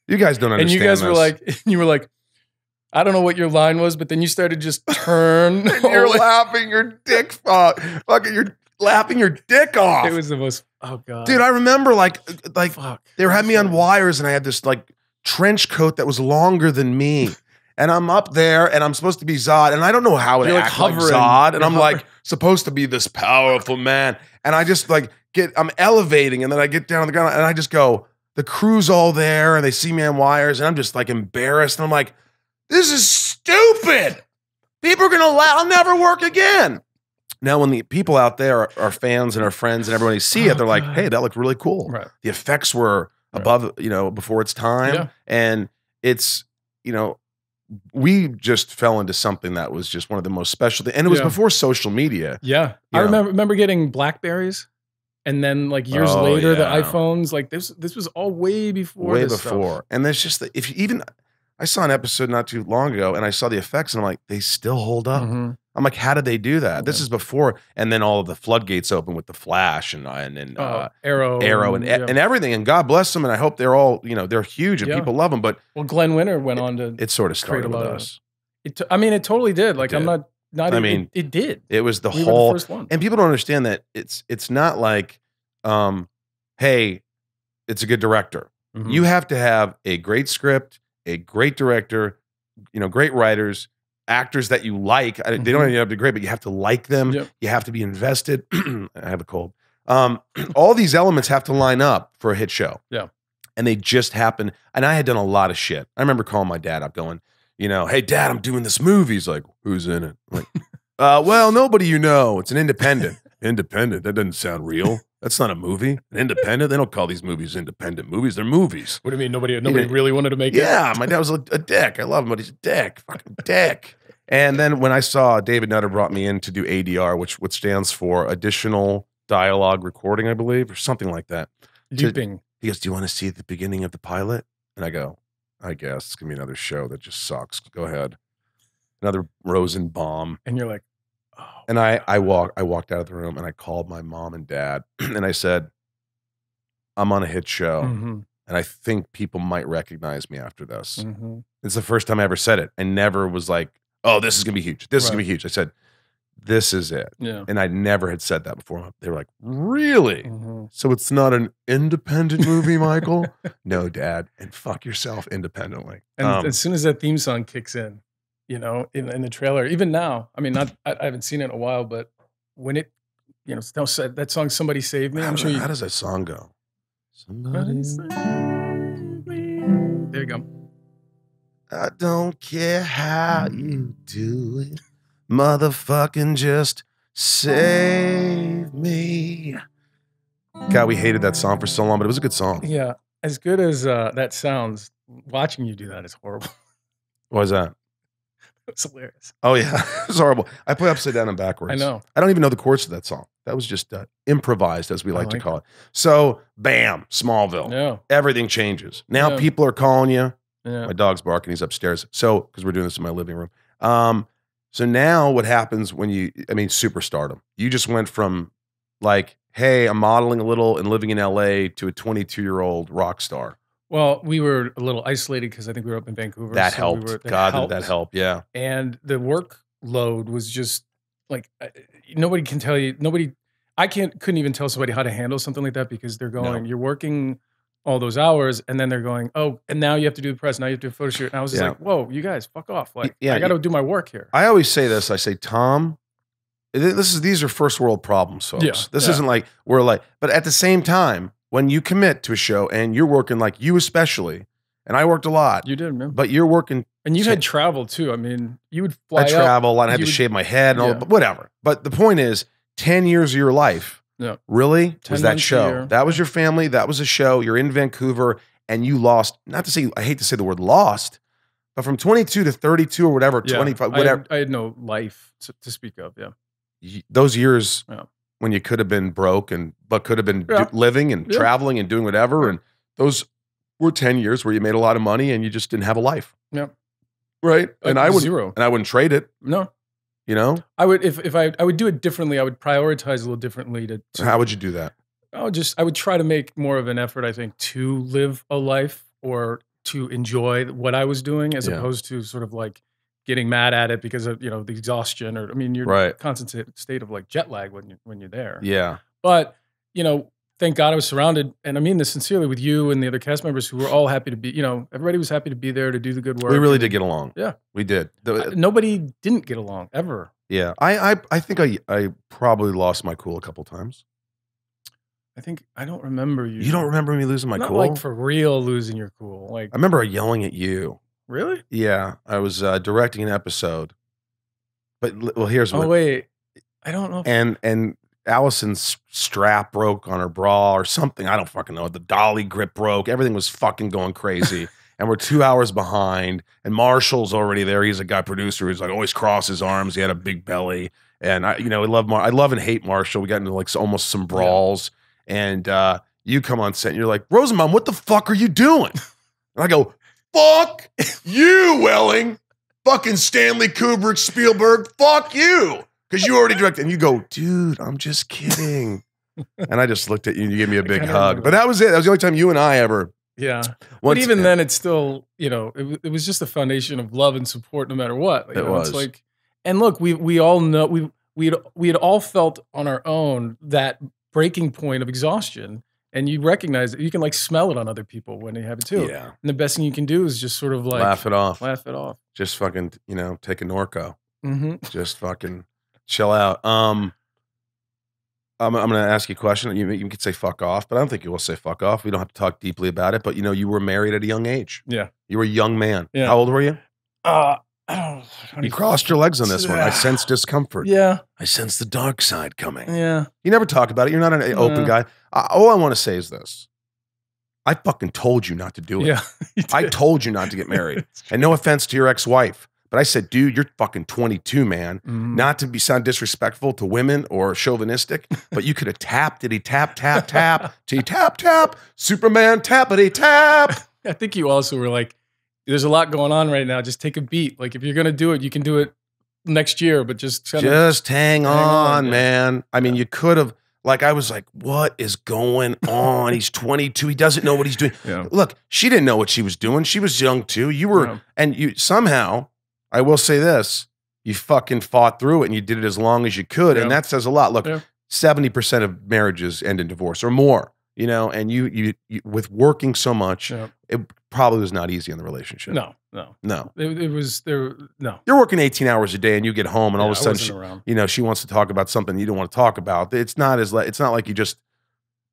You guys don't and understand. you guys were this. like, I don't know what your line was, but then you started to just turn. And you're away. laughing your dick fucking you're laughing your dick off. It was the most. Oh god, Dude, I remember like fuck. they had me on wires and I had this like trench coat that was longer than me. And I'm up there and I'm supposed to be Zod and I don't know how to You're, like, act like hovering. Zod. And You're I'm hovering. like supposed to be this powerful man. And I just like I'm elevating and then I get down on the ground and I just go, the crew's all there and they see me on wires and I'm just like embarrassed. And I'm like, this is stupid. People are going to laugh. I'll never work again. Now, when the people out there are fans and our friends and everybody see it, they're like, God. hey, that looked really cool. Right. The effects were above, before its time. Yeah. And it's, we just fell into something that was just one of the most special things. And it was Yeah. before social media. Yeah, I You know. remember getting Blackberries, and then like years Oh, later, the yeah. iPhones. Like this was all way before. Way this stuff. before. And there's just, I saw an episode not too long ago and I saw the effects and I'm like, they still hold up. Mhm. I'm like, how did they do that? This Yeah. is before, and then all of the floodgates open with the Flash and Arrow, and everything. And God bless them. And I hope they're all, they're huge and Yeah. people love them. But Well, Glenn Winter went on to. it sort of create started a with lot of- us. It totally did. Like I'm did. not. I even, mean, it did. It was the We were the whole, first one. and people don't understand that it's not like, hey, it's a good director. Mhm. You have to have a great script, a great director, great writers, actors that you like. They don't Mhm. even have to be great, but you have to like them. Yep. You have to be invested. I have a cold. All these elements have to line up for a hit show. Yeah. And they just happen. And I had done a lot of shit. I remember calling my dad up going, hey, Dad, I'm doing this movie. He's like, who's in it? I'm like, well, nobody you know. It's an independent. Independent? That doesn't sound real. That's not a movie. An independent? They don't call these movies independent movies. They're movies. What do you mean? Nobody didn't- really wanted to make it. Yeah, my dad was a dick. I love him, but he's a dick. Fucking dick. And then when I saw David Nutter brought me in to do ADR, which stands for Additional Dialogue Recording, I believe, or something like that. Leaping. He goes, do you want to see the beginning of the pilot? And I go, I guess it's going to be another show that just sucks. Go ahead. Another Rosenbaum. And you're like, oh. And I walked out of the room and I called my mom and dad and I said, I'm on a hit show and I think people might recognize me after this. It's the first time I ever said it and never was like, oh, this is going to be huge. This is going to be huge. I said, this is it. Yeah. And I never had said that before. They were like, really? So it's not an independent movie, Michael? No, Dad. And fuck yourself independently. And as soon as that theme song kicks in, you know, in the trailer, even now, I mean, I haven't seen it in a while, but when it, you know, that song, Somebody Save Me, I'm sure how does that song go? Somebody save me. There you go. I don't care how you do it. Motherfucking just save me. God, we hated that song for so long, but it was a good song. Yeah. As good as that sounds, watching you do that is horrible. What was that? It's hilarious. Oh, yeah. It was horrible. I play upside down and backwards. I know. I don't even know the chords to that song. That was just improvised, as we like to call it. So, bam, Smallville. Yeah. Everything changes. Now people are calling you. Yeah. My dog's barking. He's upstairs. So, because we're doing this in my living room. So now what happens when superstardom. You just went from like, hey, I'm modeling a little and living in LA to a 22-year-old rock star. Well, we were a little isolated because I think we were up in Vancouver. That helped. Did that help? Yeah. And the workload was just like, nobody can tell you, couldn't even tell somebody how to handle something like that because they're going, you're working all those hours and then they're going, oh, and now you have to do the press, now you have to do a photo shoot. And I was just like, whoa, you guys, fuck off. Like, I got to do my work here. I always say this. I say, Tom, these are first world problems, folks. Yeah. This isn't like, but at the same time, when you commit to a show and you're working like you especially, and I worked a lot. You did, man. But you're working. And you had travel too. I mean, you would fly I travel and I had to shave my head and all, but whatever. But the point is, 10 years of your life, really, was that show. That was your family. That was a show. You're in Vancouver and you lost, not to say, I hate to say the word lost, but from 22 to 32 or whatever, 25, whatever. I had no life to speak of, Those years when you could have been broke but could have been living and traveling and doing whatever. And those were 10 years where you made a lot of money and you just didn't have a life. Yeah. Right. And I wouldn't trade it. No. You know? I would, if I would do it differently, I would prioritize a little differently to how would you do that? I would try to make more of an effort, I think, to live a life or to enjoy what I was doing as opposed to sort of like getting mad at it because of, you know, the exhaustion or, I mean, you're in a constant state of like jet lag when you're there. Yeah. But, you know, thank God I was surrounded, and I mean this sincerely, with you and the other cast members who were all happy to be, you know, everybody was happy to be there to do the good work. We really did get along. Yeah. We did. Nobody didn't get along, ever. Yeah. I think I probably lost my cool a couple times. I don't remember you. You don't remember me losing my Not cool? like for real losing your cool. Like, I remember yelling at you. Really? Yeah. I was directing an episode. But, well, here's what. Oh, wait. I don't know. And Allison's strap broke on her bra or something. I don't fucking know. The dolly grip broke. Everything was fucking going crazy. And we're 2 hours behind. And Marshall's already there. He's a guy producer who's like always cross his arms. He had a big belly. And I love and hate Marshall. We got into like almost some brawls. And you come on set and you're like, Rosenbaum, what the fuck are you doing? And I go, fuck you, Welling. Fucking Stanley Kubrick, Spielberg, fuck you. Because you already directed. And you go, dude, I'm just kidding. And I just looked at you and you gave me a big hug. But that was it. That was the only time you and I ever. Yeah. But even then, it's still, you know, it was just a foundation of love and support no matter what. It was. It's like, and look, we all know, we had all felt on our own that breaking point of exhaustion. And you recognize that you can like smell it on other people when they have it too. Yeah. And the best thing you can do is just sort of like laugh it off. Just fucking, you know, take a Norco. Mm-hmm. Just fucking chill out. I'm going to ask you a question. You could say fuck off, but I don't think you will say fuck off. We don't have to talk deeply about it. But, you know, you were married at a young age. Yeah. You were a young man. Yeah. How old were you? You crossed your legs on this one. I sense discomfort. Yeah. I sense the dark side coming. Yeah. You never talk about it. You're not an open guy. All I want to say is this. I fucking told you not to do it. Yeah. I told you not to get married. And no offense to your ex-wife, But I said, dude, you're fucking 22, man. Mhm. Not to sound disrespectful to women or chauvinistic, but you could have tapped it. He tap, tap, tap, tap, tap, Superman, tappity, tap. I think you also were like, there's a lot going on right now. Just take a beat. Like if you're gonna do it, you can do it next year, but just Hang on, yeah. man. I mean, you could have, like, I was like, what is going on? He's 22. He doesn't know what he's doing. Yeah. Look, she didn't know what she was doing. She was young too. You were, Yeah. and you somehow, I will say this, you fucking fought through it and you did it as long as you could. Yeah. And that says a lot. Look, Yeah. 70% of marriages end in divorce or more, you know, and you with working so much, Yeah. it probably was not easy in the relationship. No. It was there. No. You're working 18 hours a day and you get home and all of a I sudden, wasn't around. you know, she wants to talk about something you don't want to talk about. It's not like you just,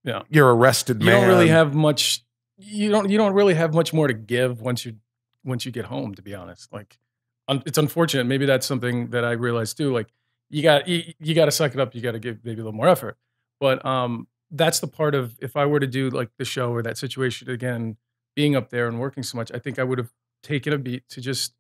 Yeah. you're arrested, You man. don't really have much. You don't really have much more to give once you get home. To be honest, like it's unfortunate. Maybe that's something that I realized too. Like you got to suck it up. You got to give maybe a little more effort. But that's the part of, if I were to do like the show or that situation again, being up there and working so much, I think I would have taken a beat to just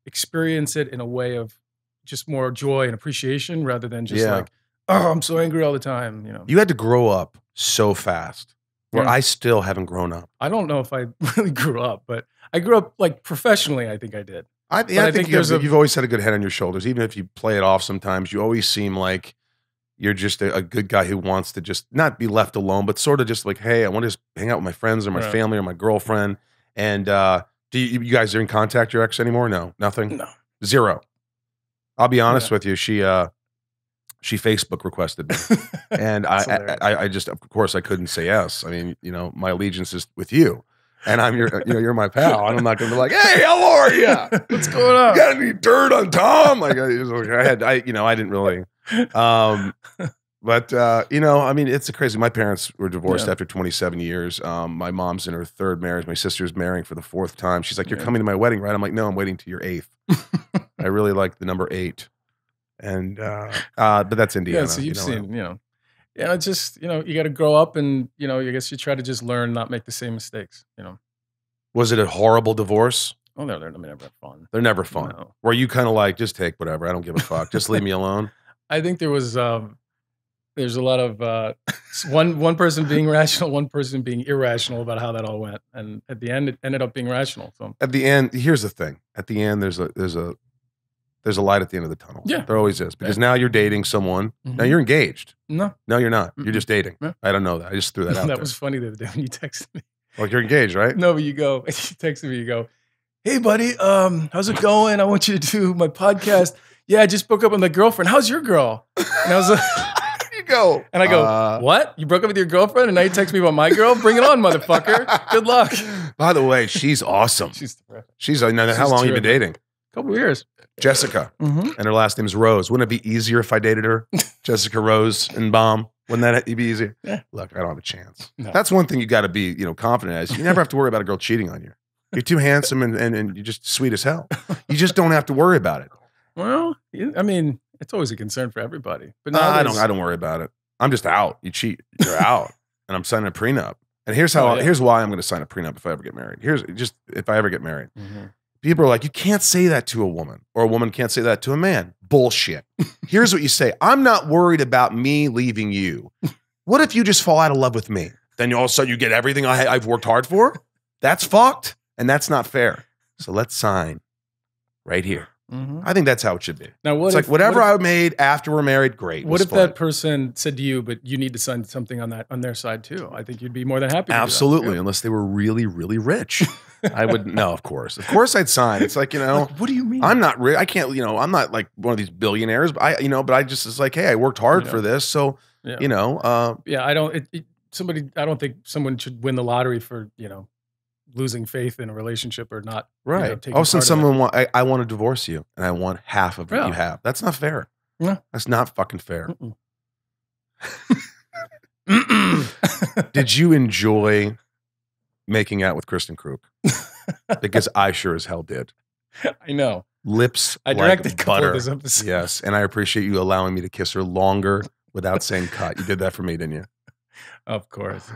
experience it in a way of just more joy and appreciation rather than just Yeah. like, oh, I'm so angry all the time. You know, You had to grow up so fast where Yeah. I still haven't grown up. I don't know if I really grew up, but I grew up like professionally. I think I did. I I think there's you've always had a good head on your shoulders. Even if you play it off sometimes, you always seem like you're just a good guy who wants to just not be left alone, but sort of just like, hey, I want to just hang out with my friends or my Right. family or my girlfriend. And do you guys are in contact, your ex anymore? No, nothing? No. Zero. I'll be honest Yeah. with you. She Facebook requested me. And That's I hilarious. just, of course, I couldn't say yes. I mean, you know, my allegiance is with you, and I'm your, you know, you're my pal, and I'm not going to be like, hey, how are you? What's going on? You got any dirt on Tom? Like, I didn't really. But you know, I mean, it's crazy. My parents were divorced Yeah. after 27 years. My mom's in her third marriage. My sister's marrying for the fourth time. She's like, "You're Yeah. coming to my wedding, right?" I'm like, "No, I'm waiting to your eighth." I really like the number 8, and but that's Indiana. Yeah, so you've you know, seen, yeah, it's just, you got to grow up and, I guess you try to just learn, not make the same mistakes, Was it a horrible divorce? Oh, no, they're never fun. They're never fun. No. Were you kind of like, just take whatever? I don't give a fuck. Just leave me alone. I think there's a lot of one person being rational, one person being irrational about how that all went, and at the end, it ended up being rational. So At the end, here's the thing. At the end, there's a light at the end of the tunnel. Yeah. There always is. Because now you're dating someone. Now Mhm. you're engaged. no, No, you're not. You're Mm-mm. just dating. Yeah. I don't know that. I just threw that out that there. was funny the other day when you texted me. Like, you're engaged, right? No, but you texted me, you go, hey buddy, how's it going? I want you to do my podcast. Yeah, I just broke up with my girlfriend. How's your girl? And I was like, You go. and I go, what? You broke up with your girlfriend and now you text me about my girl? Bring it on, motherfucker. Good luck. By the way, she's awesome. She's terrific. She's how long She's have you been terrific. dating? Couple years. Jessica. Mm-hmm. And her last name's Rose. Wouldn't it be easier if I dated her? Jessica Rose and Baum. Wouldn't that be easier? Yeah. Look, I don't have a chance. No. That's one thing you got to be, confident as. You never have to worry about a girl cheating on you. You're too handsome and you're just sweet as hell. You just don't have to worry about it. Well, I mean, it's always a concern for everybody. But I nowadays- don't worry about it. I'm just out. You cheat, you're out. And I'm signing a prenup. And here's Oh, yeah. here's why I'm going to sign a prenup if I ever get married. Here's just if I ever get married. Mhm. People are like, you can't say that to a woman, or a woman can't say that to a man. Bullshit. Here's what you say. I'm not worried about me leaving you. What if you just fall out of love with me? Then all of a sudden you get everything I've worked hard for? That's fucked. And that's not fair. So let's sign right here. Mhm. I think that's how it should be. Now, what It's if, like whatever what if, I made after we're married, great. what was if fun. that person said to you, but you need to sign something on their side too? I think you'd be more than happy to do that. Absolutely, Yeah. unless they were really, really rich. I would no, of course. Of course I'd sign. It's like, Like, what do you mean? I'm not rich. I can't, I'm not like one of these billionaires, but I just it's like, hey, I worked hard Yeah. for this. So, Yeah. yeah, I don't. I don't think someone should win the lottery for losing faith in a relationship or not. right. taking All of a sudden part of it. I want to divorce you and I want half of what Yeah. you have. That's not fair. Yeah. That's not fucking fair. Mm-mm. Did you enjoy making out with Kristin Kreuk? Because I sure as hell did. I know. Lips I like directed a couple butter. of those episodes. Yes, and I appreciate you allowing me to kiss her longer without saying cut. You did that for me, didn't you? Of course.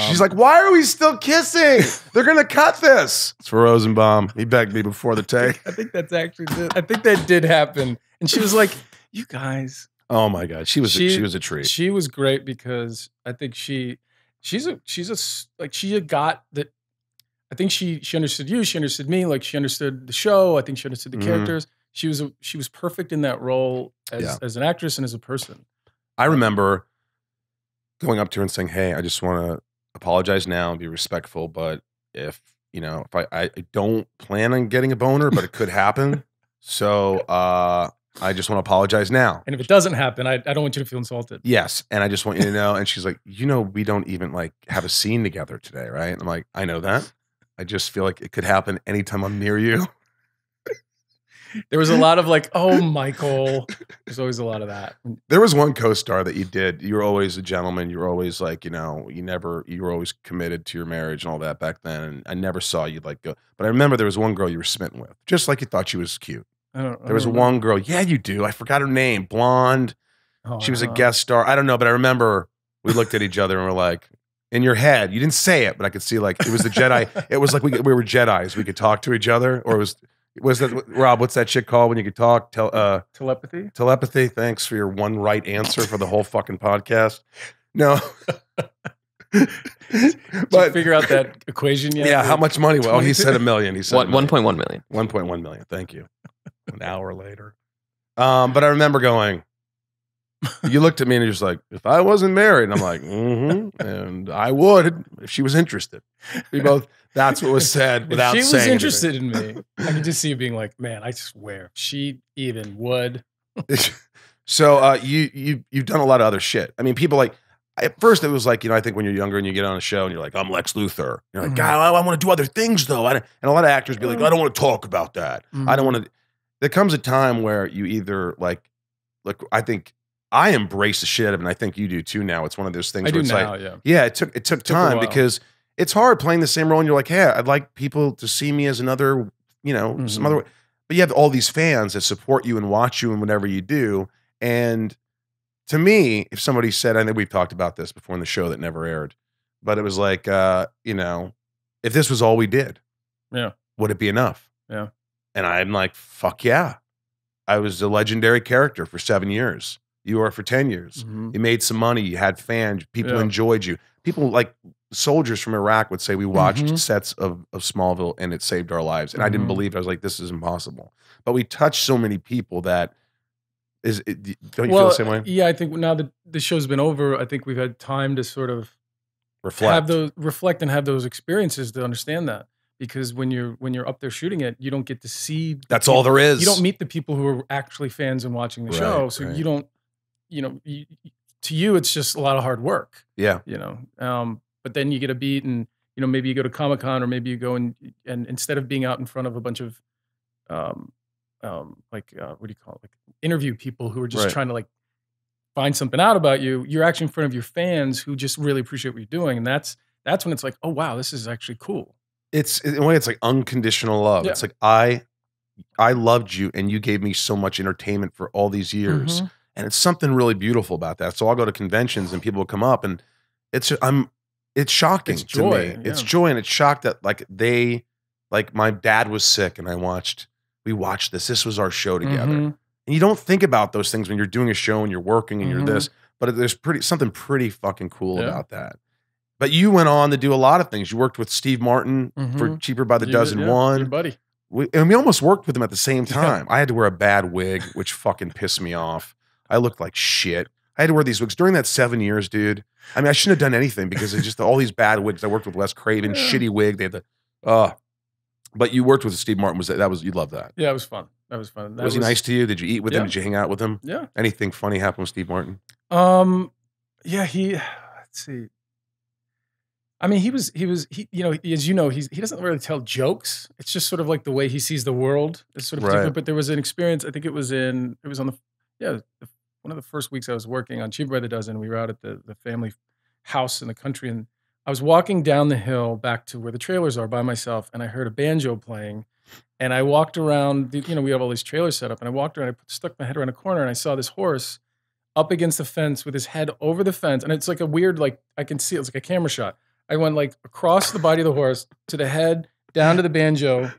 She's like, why are we still kissing? They're going to cut this. It's for Rosenbaum. He begged me before the take. I think that's actually, I think that did happen. And she was like, you guys. Oh my God. She was a treat. She was great because I think she got that. I think she understood you. She understood me. Like she understood the show. I think she understood the characters. She was perfect in that role as an actress and as a person. I remember going up to her and saying, hey, I just want to apologize now and be respectful. But if I don't plan on getting a boner, but it could happen. So I just want to apologize now. And if it doesn't happen, I don't want you to feel insulted. Yes. And I just want you to know. And she's like, we don't even like have a scene together today, right? And I'm like, I know that. I just feel like it could happen anytime I'm near you. There was a lot of like, oh, Michael. There's always a lot of that. There was one co-star that you did. You were always a gentleman. You were always like, you were always committed to your marriage and all that back then. And I never saw you like go. But I remember there was one girl you were smitten with, just like you thought she was cute. There was one girl. Yeah, you do. I forgot her name. Blonde. Oh, she was a guest star. I don't know, but I remember we looked at each other and we're like, in your head, you didn't say it, but I could see like it was the Jedi. It was like we were Jedis. We could talk to each other, or was that Rob? What's that shit called when you could talk? Telepathy. Telepathy. Thanks for your one right answer for the whole fucking podcast. No, but figure out that equation yet? Yeah, how much money? Well, he said $1 million. He said 1.1 million. 1.1 million. Thank you. An hour later, but I remember going. You looked at me and you're just like, if I wasn't married, and I'm like, and I would if she was interested. We both. That's what was said without saying. If she was interested in me, I could just see you being like, man, I swear, if she even would. So you've done a lot of other shit. I mean, people like at first it was like I think when you're younger and you get on a show and you're like, I'm Lex Luthor. You're like, God, I want to do other things though. And a lot of actors be like, I don't want to talk about that. I don't want to. There comes a time where you either like, look, I think. I embrace the shit out of it, and I think you do too now. It's one of those things where it's now, like, it took time because it's hard playing the same role, and you're like, hey, I'd like people to see me as another, some other way. But you have all these fans that support you and watch you and whatever you do. And to me, if somebody said, I think we've talked about this before in the show that never aired, but it was like, if this was all we did, would it be enough? Yeah. And I'm like, fuck yeah. I was a legendary character for 7 years. You were for 10 years. You made some money. You had fans. People enjoyed you. People like soldiers from Iraq would say, we watched sets of Smallville and it saved our lives. And I didn't believe it. I was like, this is impossible. But we touched so many people that don't you feel the same way? Yeah, I think now that the show's been over, I think we've had time to sort of reflect and have those experiences to understand that. Because when you're up there shooting it, you don't get to see. That's all there is. You don't meet the people who are actually fans and watching the show. So you don't. To you, it's just a lot of hard work. Yeah. But then you get a beat and, maybe you go to Comic-Con or maybe you go and instead of being out in front of a bunch of, what do you call it? Like interview people who are just trying to like find something out about you. You're actually in front of your fans who just really appreciate what you're doing. And that's when it's like, oh, wow, this is actually cool. It's in a way, it's like unconditional love. Yeah. It's like, I loved you and you gave me so much entertainment for all these years. And it's something really beautiful about that. So I'll go to conventions and people will come up and it's shocking to me. Yeah. It's joy and it's shocked that like my dad was sick and we watched this. This was our show together. And you don't think about those things when you're doing a show and you're working and you're this, but there's something pretty fucking cool about that. But you went on to do a lot of things. You worked with Steve Martin for Cheaper by the Dozen One. Your buddy. We almost worked with him at the same time. I had to wear a bad wig, which fucking pissed me off. I looked like shit. I had to wear these wigs during that 7 years, dude. I mean, I shouldn't have done anything because it's just all these bad wigs. I worked with Wes Craven, shitty wig. They had but you worked with Steve Martin. You loved that? Yeah, it was fun. That was fun. Was he nice to you? Did you eat with him? Did you hang out with him? Yeah. Anything funny happened with Steve Martin? Yeah, let's see. I mean, he as you know, he doesn't really tell jokes. It's just sort of like the way he sees the world is sort of different. But there was an experience. I think it was on one of the first weeks I was working on Cheaper by the Dozen. We were out at the family house in the country, and I was walking down the hill back to where the trailers are by myself, and I heard a banjo playing. And I walked around. We have all these trailers set up, and I walked around. I stuck my head around a corner, and I saw this horse up against the fence with his head over the fence, and it's like a weird, like I can see it's like a camera shot. I went like across the body of the horse to the head, down to the banjo,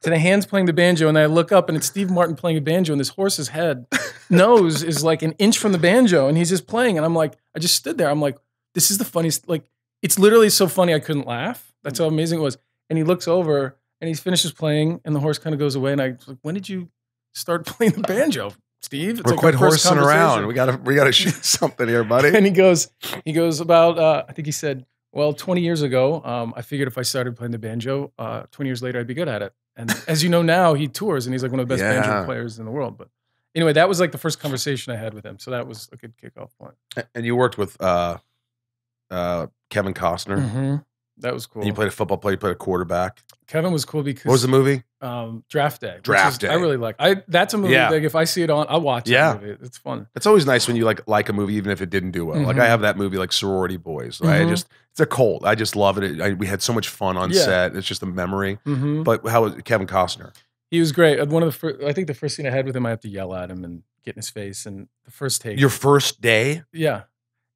to the hands playing the banjo, and I look up and it's Steve Martin playing a banjo, and this horse's head nose is like an inch from the banjo, and he's just playing, and I'm like, I just stood there. I'm like, this is the funniest. Like, it's literally so funny I couldn't laugh. That's how amazing it was. And he looks over and he finishes playing, and the horse kind of goes away. And I was like, when did you start playing the banjo, Steve? It's We're like quit our first horsing around. conversation. We gotta shoot something here, buddy. And he goes about, I think he said, well, 20 years ago, I figured if I started playing the banjo, 20 years later, I'd be good at it. And as you know now, he tours and he's like one of the best banjo players in the world. But anyway, that was like the first conversation I had with him. So that was a good kickoff point. And you worked with Kevin Costner. Mm-hmm. That was cool. And you played a football player, you played a quarterback. Kevin was cool because What was the movie? Draft Day. Draft Day. I really like. That's a movie. Yeah. Like if I see it on, I'll watch that movie. It's fun. It's always nice when you like a movie, even if it didn't do well. Like I have that movie, like Sorority Boys. Right? It's a cult. I just love it. We had so much fun on set. It's just a memory. But how was Kevin Costner? He was great. I think the first scene I had with him, I have to yell at him and get in his face. And the first take. Your first day? Yeah.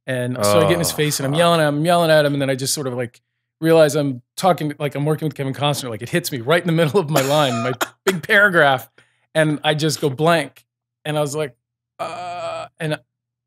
And so I get in his face and I'm yelling at him, and then I just sort of like realize I'm talking, like I'm working with Kevin Costner. Like it hits me right in the middle of my line, my big paragraph, and I just go blank. And I was like, and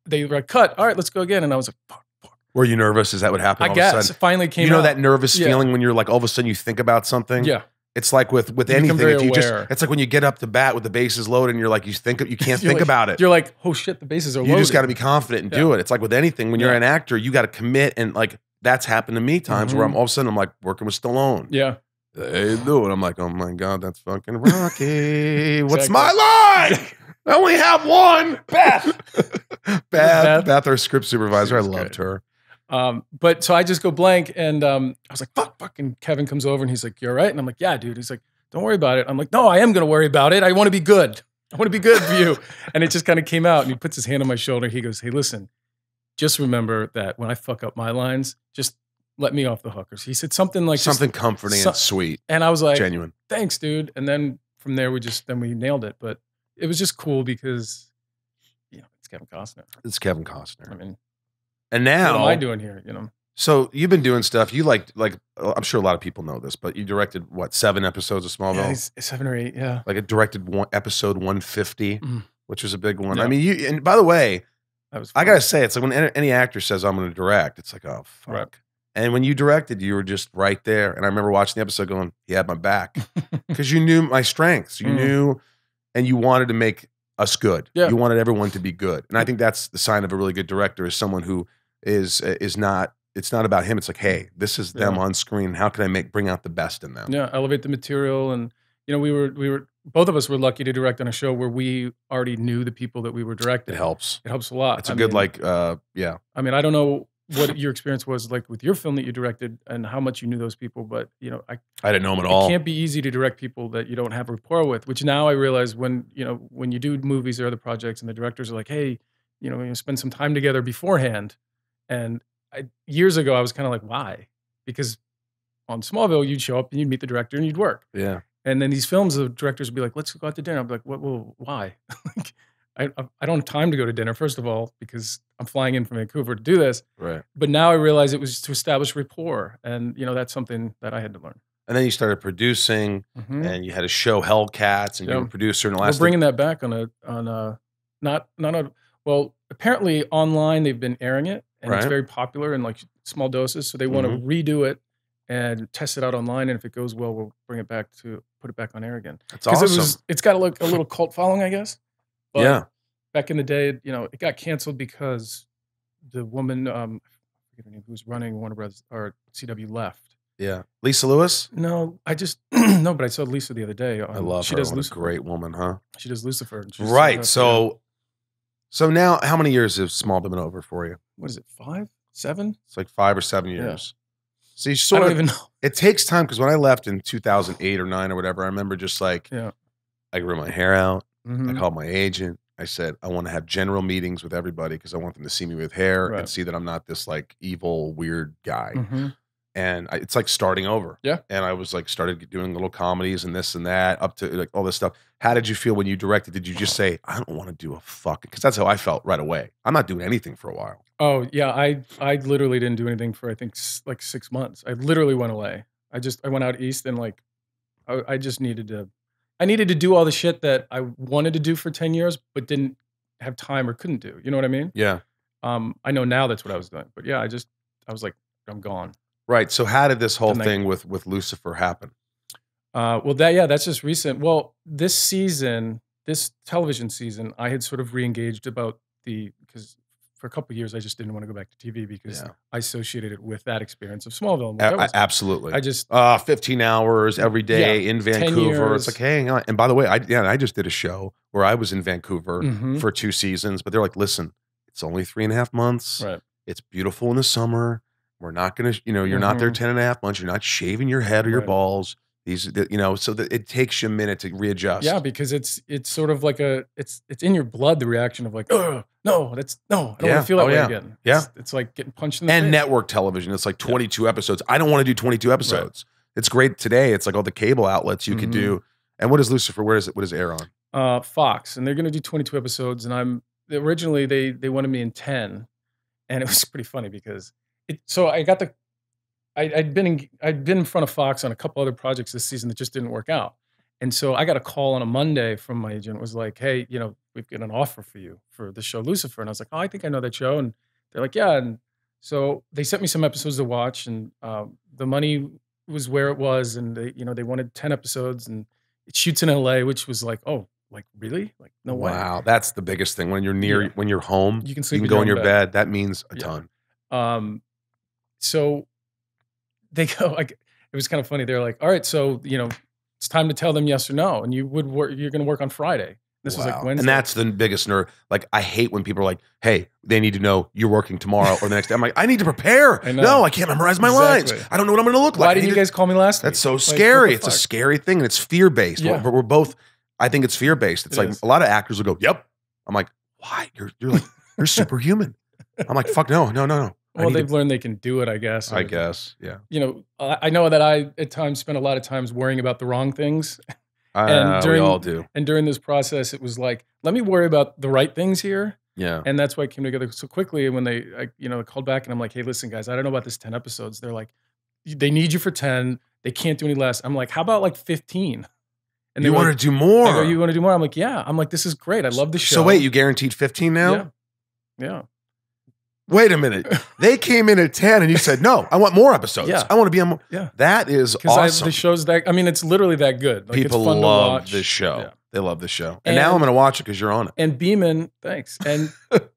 they were like, cut. All right, let's go again. And I was like, fuck. Were you nervous? Is that what happened? I guess it finally came. You know out. that nervous feeling when you're like all of a sudden you think about something. Yeah. It's like with anything. It's like when you get up to bat with the bases loaded and you're like, you can't think about it. You're like, oh shit, the bases are loaded. You just got to be confident and do it. It's like with anything, when you're an actor, you got to commit, and like that's happened to me times where I'm all of a sudden I'm like working with Stallone. Yeah. They do it. I'm like, oh my God, that's fucking Rocky. What's my line? I only have one. Beth, our script supervisor. I loved her. But so I just go blank, and I was like, fuck. And Kevin comes over and he's like, you're right. And I'm like, yeah, dude. He's like, don't worry about it. I'm like, no, I am going to worry about it. I want to be good. I want to be good for you. And it just kind of came out, and he puts his hand on my shoulder. He goes, hey, listen, just remember that when I fuck up my lines, just let me off the hookers. He said something like something comforting and sweet. And I was like, genuine. Thanks, dude. And then from there, we nailed it. But it was just cool because, it's Kevin Costner. It's Kevin Costner. I mean, and now, what am I doing here? So you've been doing stuff. You like I'm sure a lot of people know this, but you directed 7 episodes of Smallville? Yeah, 7 or 8. Yeah. Like it directed episode 150, which was a big one. Yeah. I mean, and by the way, I gotta say, it's like when any actor says I'm going to direct, it's like, oh fuck. Right. And when you directed, you were just right there. And I remember watching the episode going, he had my back, because you knew my strengths. You knew, and you wanted to make us good. Yeah. You wanted everyone to be good. And I think that's the sign of a really good director, is someone who is not, it's not about him. It's like, hey, this is them on screen. How can I bring out the best in them? Yeah, elevate the material. And we were both of us were lucky to direct on a show where we already knew the people that we were directing. It helps. It helps a lot. It's a good yeah. I mean, I don't know what your experience was like with your film that you directed and how much you knew those people, but I didn't know them at all. It can't be easy to direct people that you don't have rapport with, which now I realize when you do movies or other projects and the directors are like, hey, spend some time together beforehand. And years ago, I was kind of like, why? Because on Smallville, you'd show up and you'd meet the director and you'd work. Yeah. And then these films, the directors would be like, let's go out to dinner. I'd be like, why? Like, I don't have time to go to dinner, first of all, because I'm flying in from Vancouver to do this. Right. But now I realize it was to establish rapport. And, that's something that I had to learn. And then you started producing, and you had a show, Hellcats, and you were a producer in the last. We're bringing that back well, apparently online they've been airing it, and it's very popular in like small doses. So they want to redo it and test it out online. And if it goes well, we'll bring it back to put it back on air again. That's awesome. It's got a little cult following, I guess. But yeah. Back in the day, it got canceled because the woman, I forget her name, who was running Warner Brothers or CW left. Yeah. Lisa Lewis? No, I just, no, but I saw Lisa the other day. I love her. What a great woman, huh? She does Lucifer. Right. So now, how many years has Smallville been over for you? What is it, 5, 7? It's like 5 or 7 years. Yeah. See, I don't even know. It takes time, because when I left in 2008 or 9 or whatever, I remember just like, I grew my hair out. I called my agent. I said, I want to have general meetings with everybody because I want them to see me with hair and see that I'm not this like evil, weird guy. And it's like starting over. Yeah. And I was like, started doing little comedies and this and that, up to like all this stuff. How did you feel when you directed? Did you just say, I don't want to do a fucking, because that's how I felt right away. I'm not doing anything for a while. Oh yeah, I literally didn't do anything for I think like 6 months. I literally went away. I went out east and like I just needed to do all the shit that I wanted to do for 10 years but didn't have time or couldn't do. You know what I mean? Yeah. I know now that's what I was doing. But yeah, I was like, I'm gone. Right. So how did this whole The thing with Lucifer happen? Well, that's just recent. Well, this season, this television season, I had sort of re-engaged about because for a couple of years I just didn't want to go back to TV because Yeah. I associated it with that experience of Smallville. And what that was. Absolutely. I just 15 hours every day in 10 Vancouver. It's years. like, hey, hang on. And by the way, I just did a show where I was in Vancouver for 2 seasons, but they're like, listen, it's only 3.5 months. Right. It's beautiful in the summer. We're not going to, you're not there 10.5 months. You're not shaving your head or your balls. So that it takes you a minute to readjust. Yeah, because it's sort of like it's in your blood, the reaction of like, oh no, I don't want to feel that way again. Yeah. It's like getting punched in the face. And network television, it's like 22 episodes. I don't want to do 22 episodes. Right. It's great today. It's like all the cable outlets you could do. And what is Lucifer? What does it air on? Fox, and they're going to do 22 episodes. And originally they wanted me in 10, and it was pretty funny because I'd been in front of Fox on a couple other projects this season that just didn't work out. And so I got a call on a Monday from my agent. It was like, hey, we've got an offer for you for the show Lucifer. And I was like, oh, I think I know that show. And they're like, yeah. And so they sent me some episodes to watch, and the money was where it was. And they wanted 10 episodes, and it shoots in LA, which was like, oh, like really? Like no way. Wow. That's the biggest thing. When you're when you're home, you can sleep, go in your bed. That means a ton. So they go like, it was kind of funny. They're like, all right, so it's time to tell them yes or no, and you're going to work on Friday. This was like Wednesday, and that's the biggest nerve. Like, I hate when people are like, hey, they need to know you're working tomorrow or the next day. I'm like, I need to prepare. No, I can't memorize my lines. I don't know what I'm going to look like. Why didn't you guys call me last week? That's so scary. It's a scary thing, and it's fear based. Yeah. We're both. I think it's fear based. It's like a lot of actors will go, yep. I'm like, why? You're like you're superhuman. I'm like, fuck no. Well, they've learned they can do it, I guess. I guess, yeah. I know that I, at times, spent a lot of times worrying about the wrong things. We all do. And during this process, it was like, let me worry about the right things here. Yeah. And that's why it came together so quickly. And when they called back, and I'm like, hey, listen, guys, I don't know about this 10 episodes. They're like, they need you for 10. They can't do any less. I'm like, how about like 15? And you want to do more? I go, you want to do more? I'm like, yeah. I'm like, this is great. I love the show. So wait, you guaranteed 15 now? Yeah. Wait a minute. They came in at 10 and you said, no, I want more episodes. Yeah. I want to be on more. Yeah. That is awesome. The show's it's literally that good. Like, people it's fun love to watch. this show. Yeah. They love this show. And now I'm going to watch it because you're on it. And Beeman, thanks. And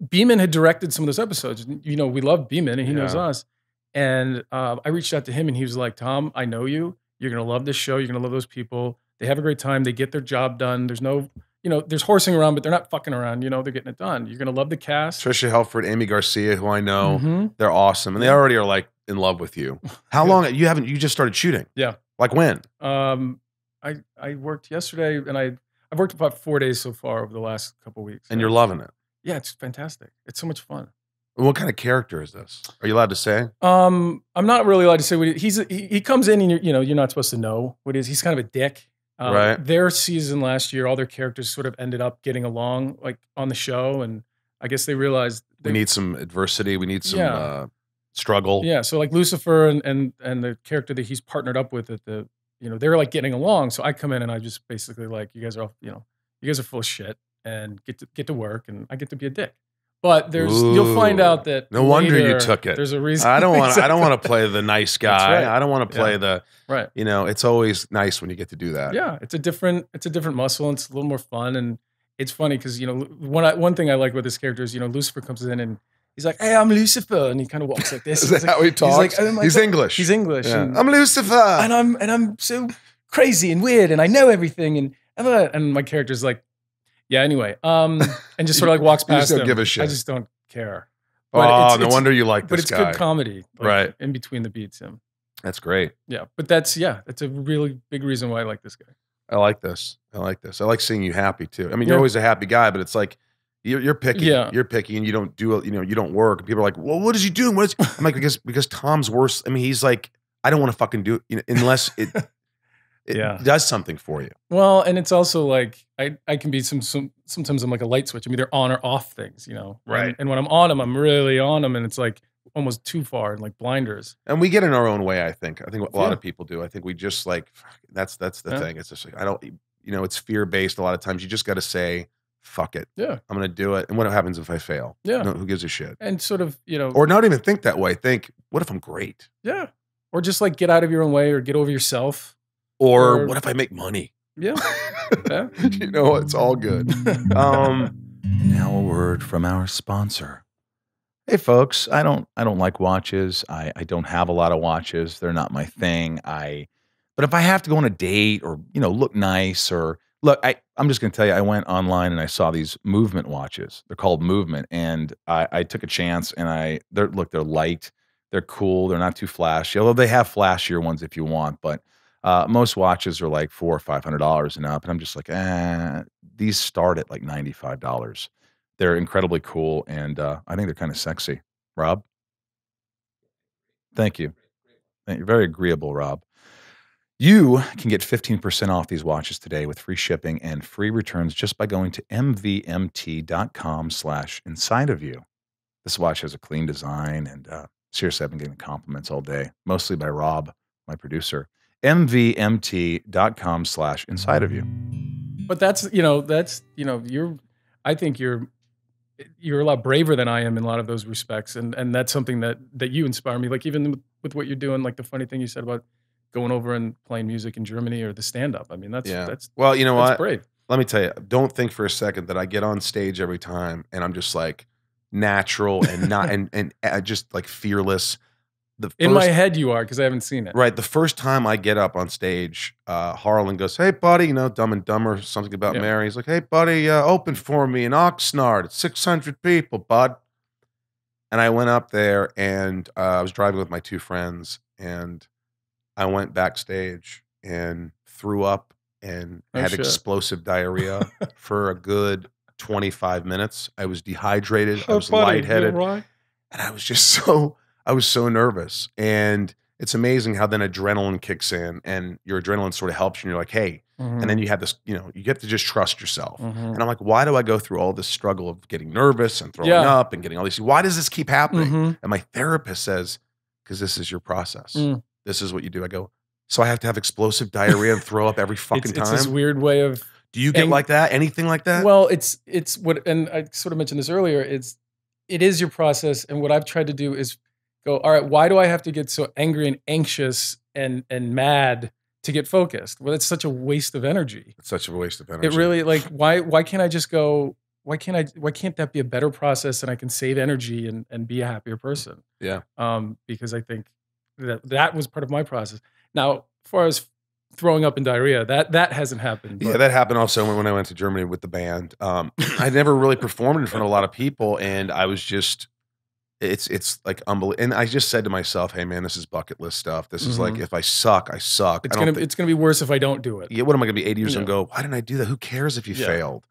Beeman had directed some of those episodes. We love Beeman, and he knows us. And I reached out to him, and he was like, Tom, I know you. You're going to love this show. You're going to love those people. They have a great time. They get their job done. There's no... there's horsing around, but they're not fucking around. They're getting it done. You're going to love the cast. Trisha Helford, Amy Garcia, who I know, they're awesome. And they already are like in love with you. How long? You just started shooting? Yeah. Like when? I worked yesterday, and I've worked about 4 days so far over the last couple of weeks. And you're loving it? Yeah, it's fantastic. It's so much fun. What kind of character is this? Are you allowed to say? I'm not really allowed to say what he comes in, and you're not supposed to know what it is. He's kind of a dick. Right. Their season last year, all their characters sort of ended up getting along like on the show, and I guess they realized we need some adversity. We need some struggle. Yeah. So like Lucifer and the character that he's partnered up with at the they're like getting along. So I come in and I just basically like, you guys are all, you guys are full of shit, and get to work, and I get to be a dick. But you'll find out that no wonder you took it. There's a reason. I don't want to play the nice guy. Right. I don't want to play the right. It's always nice when you get to do that. Yeah, it's a different muscle, and it's a little more fun, and it's funny because one thing I like about this character is Lucifer comes in and he's like, hey, I'm Lucifer, and he kind of walks like this. Is that how he talks? He's English. He's English. Yeah. I'm Lucifer, and I'm so crazy and weird, and I know everything, and my character's like, yeah, anyway, and just sort of like walks past you just don't him. give a shit. I just don't care. But no wonder you like this guy. guy. But it's good comedy, right? In between the beats, him. That's great. Yeah, but that's a really big reason why I like this guy. I like this. I like seeing you happy too. I mean, you're always a happy guy, but it's like you're picky. Yeah. You're picky, and you don't do you don't work. And people are like, well, what is he doing? I'm like, because Tom's worse. I mean, he's like, I don't want to fucking do it unless it. It Yeah. does something for you. Well, and it's also like I can be sometimes I'm like a light switch. I'm either on or off things, you know. Right. And when I'm on them, I'm really on them, and it's like almost too far and like blinders. And we get in our own way, I think. I think a lot Yeah. of people do. I think we just like, that's the Yeah. thing. It's just like, I don't, you know, it's fear-based a lot of times. You just got to say, fuck it. Yeah. I'm going to do it. And what happens if I fail? Yeah. No, who gives a shit? And sort of, you know, Or not even think that way. Think, what if I'm great? yeah. Or just like get out of your own way or get over yourself. Or what if I make money? Yeah. Yeah. You know, it's all good. Now a word from our sponsor. Hey folks, I don't like watches. I don't have a lot of watches. They're not my thing. But if I have to go on a date or, you know, look nice or look, I'm just gonna tell you, I went online and I saw these Movement watches. They're called Movement, and I took a chance and they're light, they're cool, they're not too flashy. Although they have flashier ones if you want, but most watches are like $400 or $500 and up, and I'm just like, these start at like $95. They're incredibly cool, and I think they're kind of sexy. Rob? Thank you. Thank you. Very agreeable, Rob. You can get 15% off these watches today with free shipping and free returns just by going to mvmt.com/inside of you. This watch has a clean design, and seriously, I've been getting compliments all day, mostly by Rob, my producer. mvmt.com/inside of you. But that's, you know, I think you're a lot braver than I am in a lot of those respects. And that's something that you inspire me. Like even with what you're doing, like the funny thing you said about going over and playing music in Germany or the stand-up. I mean, that's well, you know what? brave. Let me tell you, don't think for a second that I get on stage every time and I'm just like natural and not and just like fearless. In my head you are, because I haven't seen it. Right. The first time I get up on stage, Harlan goes, "Hey buddy," you know, Dumb and Dumber, something about Mary. He's like, "Hey buddy, open for me in Oxnard. It's 600 people, bud." And I went up there and I was driving with my two friends and I went backstage and threw up and had explosive diarrhea for a good 25 minutes. I was dehydrated. I was lightheaded. Right. And I was just so nervous. And it's amazing how then adrenaline kicks in and your adrenaline sort of helps you. And you're like, hey, and then you have this, you know, you get to just trust yourself. And I'm like, why do I go through all this struggle of getting nervous and throwing up and getting all these? Why does this keep happening? And my therapist says, because this is your process. This is what you do. I go, so I have to have explosive diarrhea and throw up every fucking time? It's this weird way of. Do you get like that? Anything like that? Well, it's what, and I sort of mentioned this earlier, it is your process. And what I've tried to do is go, all right, why do I have to get so angry and anxious and mad to get focused? Well, it's such a waste of energy. It's such a waste of energy. It really, like, why can't I just go, why can't that be a better process and I can save energy and be a happier person? Yeah. Because I think that was part of my process. Now, as far as throwing up and diarrhea, that hasn't happened. Yeah, that happened also when I went to Germany with the band. I never really performed in front of a lot of people, and I was just, it's like unbelievable. And I just said to myself, hey man, this is bucket list stuff. This is like, if I suck, I suck. It's gonna be worse if I don't do it. Yeah, what am I gonna be 80 years old and go, why didn't I do that? Who cares if you failed?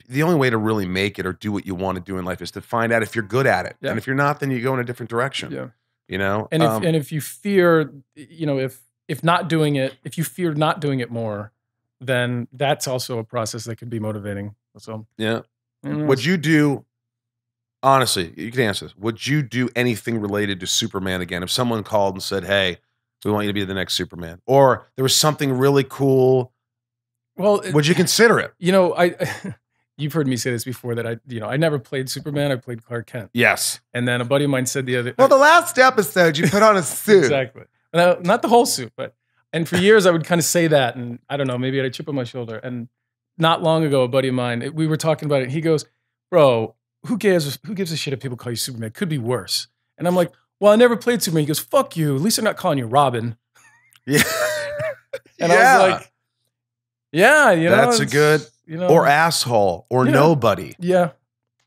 The only way to really make it or do what you want to do in life is to find out if you're good at it. And if you're not, then you go in a different direction. Yeah. You know? And if you fear, you know, if not doing it, if you fear not doing it more, then that's also a process that could be motivating. So yeah. Would you do, honestly, you can answer this. Would you do anything related to Superman again? If someone called and said, hey, we want you to be the next Superman, or there was something really cool, well, would you consider it? You know, you've heard me say this before that I never played Superman. I played Clark Kent. Yes. And then a buddy of mine said the other. Well, the last episode you put on a suit. Exactly. Not the whole suit, and for years I would kind of say that, and I don't know, maybe I had a chip on my shoulder. And not long ago, a buddy of mine, we were talking about it. And he goes, "Bro, who gives a shit if people call you Superman? It could be worse." And I'm like, "Well, I never played Superman." He goes, "Fuck you. At least they're not calling you Robin." Yeah. And I was like, "Yeah, you know, that's a good, you know, or asshole, or nobody." Yeah. At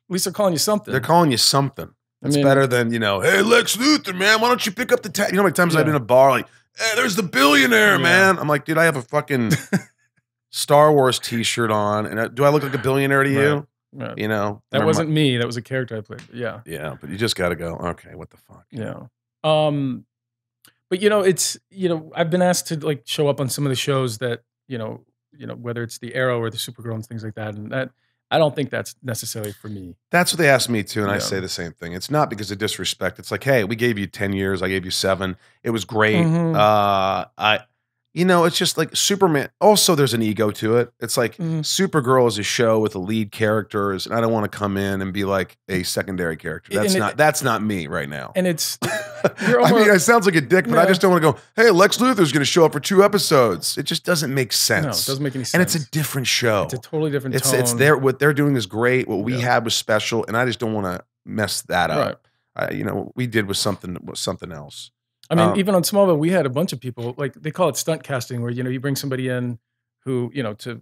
least they're calling you something. They're calling you something. It's better than, you know, hey, Lex Luthor, man, why don't you pick up the tab? You know how many times I've been in a bar like, hey, there's the billionaire, man. I'm like, dude, I have a fucking Star Wars t-shirt on. And do I look like a billionaire to you? Right. You know? That wasn't me. That was a character I played. Yeah. Yeah, but you just got to go, okay, what the fuck? Yeah. But it's I've been asked to like show up on some of the shows that whether it's the Arrow or the Supergirl and things like that, and that I don't think that's necessarily for me. That's what they asked me too, and I Yeah. say the same thing. It's not because of disrespect. It's like, hey, we gave you 10 years, I gave you 7. It was great. It's just like Superman. Also, there's an ego to it. It's like Supergirl is a show with the lead characters, and I don't want to come in and be like a secondary character. That's not me right now. And it's I mean, it sounds like a dick, but I just don't want to go, hey, Lex Luthor's going to show up for 2 episodes. It just doesn't make sense. No, it doesn't make any sense. And it's a different show. It's a totally different tone. It's what they're doing is great. What we had was special, and I just don't want to mess that up. What we did was something else. I mean, even on Smallville, we had a bunch of people, like they call it stunt casting, where you bring somebody in who to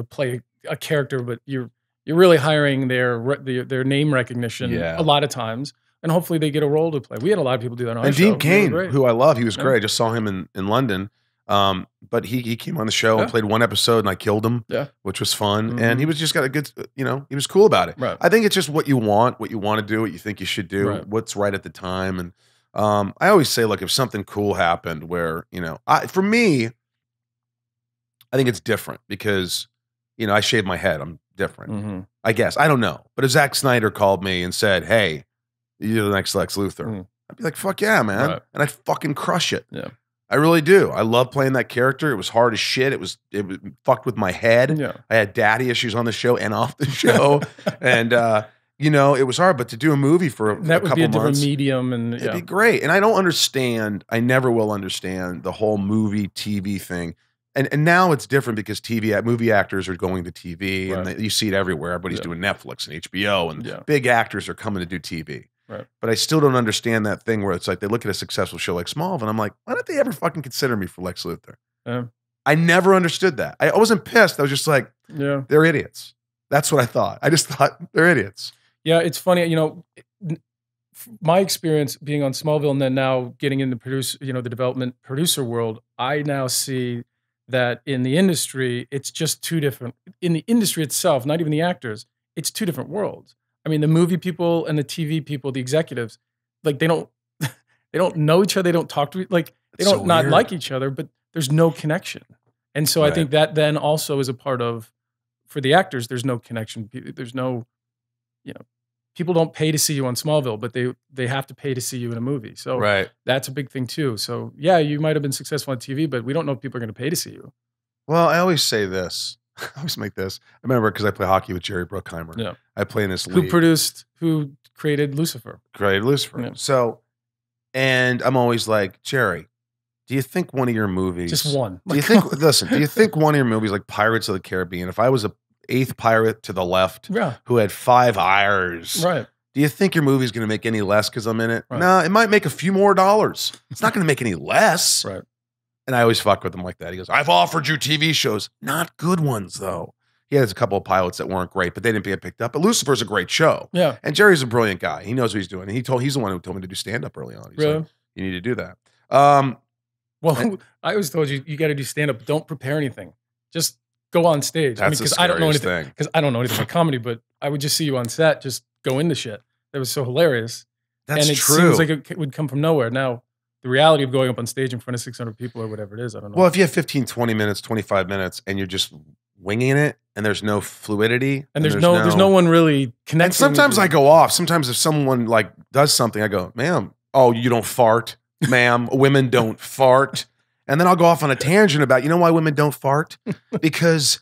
play a character, but you're really hiring their name recognition a lot of times, and hopefully they get a role to play. We had a lot of people do that on our show. And Dean Cain, who I love, he was great. I just saw him in London, but he came on the show and played 1 episode, and I killed him, which was fun. And he was just got a good, he was cool about it. Right. I think it's just what you want to do, what you think you should do, what's right at the time, and. I always say, look, if something cool happened where, for me, I think it's different because, I shave my head. I'm different, I guess. I don't know. But if Zack Snyder called me and said, hey, you're the next Lex Luthor, I'd be like, fuck yeah, man. Right. And I'd fucking crush it. Yeah. I really do. I love playing that character. It was hard as shit. It was fucked with my head. Yeah. I had daddy issues on the show and off the show. And, it was hard, but to do a movie for a couple months. That would be a different medium. And it'd be great. And I don't understand, I never will understand the whole movie, TV thing. And now it's different because movie actors are going to TV and you see it everywhere. Everybody's doing Netflix and HBO and big actors are coming to do TV. Right. But I still don't understand that thing where it's like they look at a successful show like Smallville and I'm like, why don't they ever fucking consider me for Lex Luthor? I never understood that. I wasn't pissed. I was just like, they're idiots. That's what I thought. I just thought they're idiots. Yeah, it's funny. My experience being on Smallville and then now getting in the development producer world, I now see that in the industry, it's just 2 different. In the industry itself, not even the actors, it's 2 different worlds. I mean, the movie people and the TV people, the executives, like they don't know each other. They don't talk to like they don't not like each other, but there's no connection. And so I think that then also is a part of for the actors. There's no connection. There's no. People don't pay to see you on Smallville, but they have to pay to see you in a movie. So that's a big thing too. So yeah, you might have been successful on TV, but we don't know if people are going to pay to see you. Well, I always say this. I always make this. I remember because I play hockey with Jerry Bruckheimer. Yeah. I play in this league. Who created Lucifer. Yeah. So, and I'm always like, Jerry, do you think one of your movies... Just one. Do you think one of your movies like Pirates of the Caribbean, if I was a 8th pirate to the left who had 5 eyes. Right. Do you think your movie's going to make any less because I'm in it? Right. No, it might make a few more dollars. It's not going to make any less. Right. And I always fuck with him like that. He goes, I've offered you TV shows. Not good ones, though. He has a couple of pilots that weren't great, but they didn't get picked up. But Lucifer's a great show. Yeah. And Jerry's a brilliant guy. He knows what he's doing. And he's the one who told me to do stand-up early on. He's like, you need to do that. Well, I always told you got to do stand-up. Don't prepare anything. Just go on stage. That's because I don't know anything. Because I don't know anything about comedy, but I would just see you on set, just go into shit. That was so hilarious. That's and it true. seems like it would come from nowhere. Now, the reality of going up on stage in front of 600 people or whatever it is, I don't know. Well, if you have 15, 20 minutes, 25 minutes, and you're just winging it, and there's no fluidity, and there's no one really connecting. And sometimes I go off. Sometimes if someone like does something, I go, ma'am, oh, you don't fart, ma'am. Women don't fart. And then I'll go off on a tangent about, you know why women don't fart? Because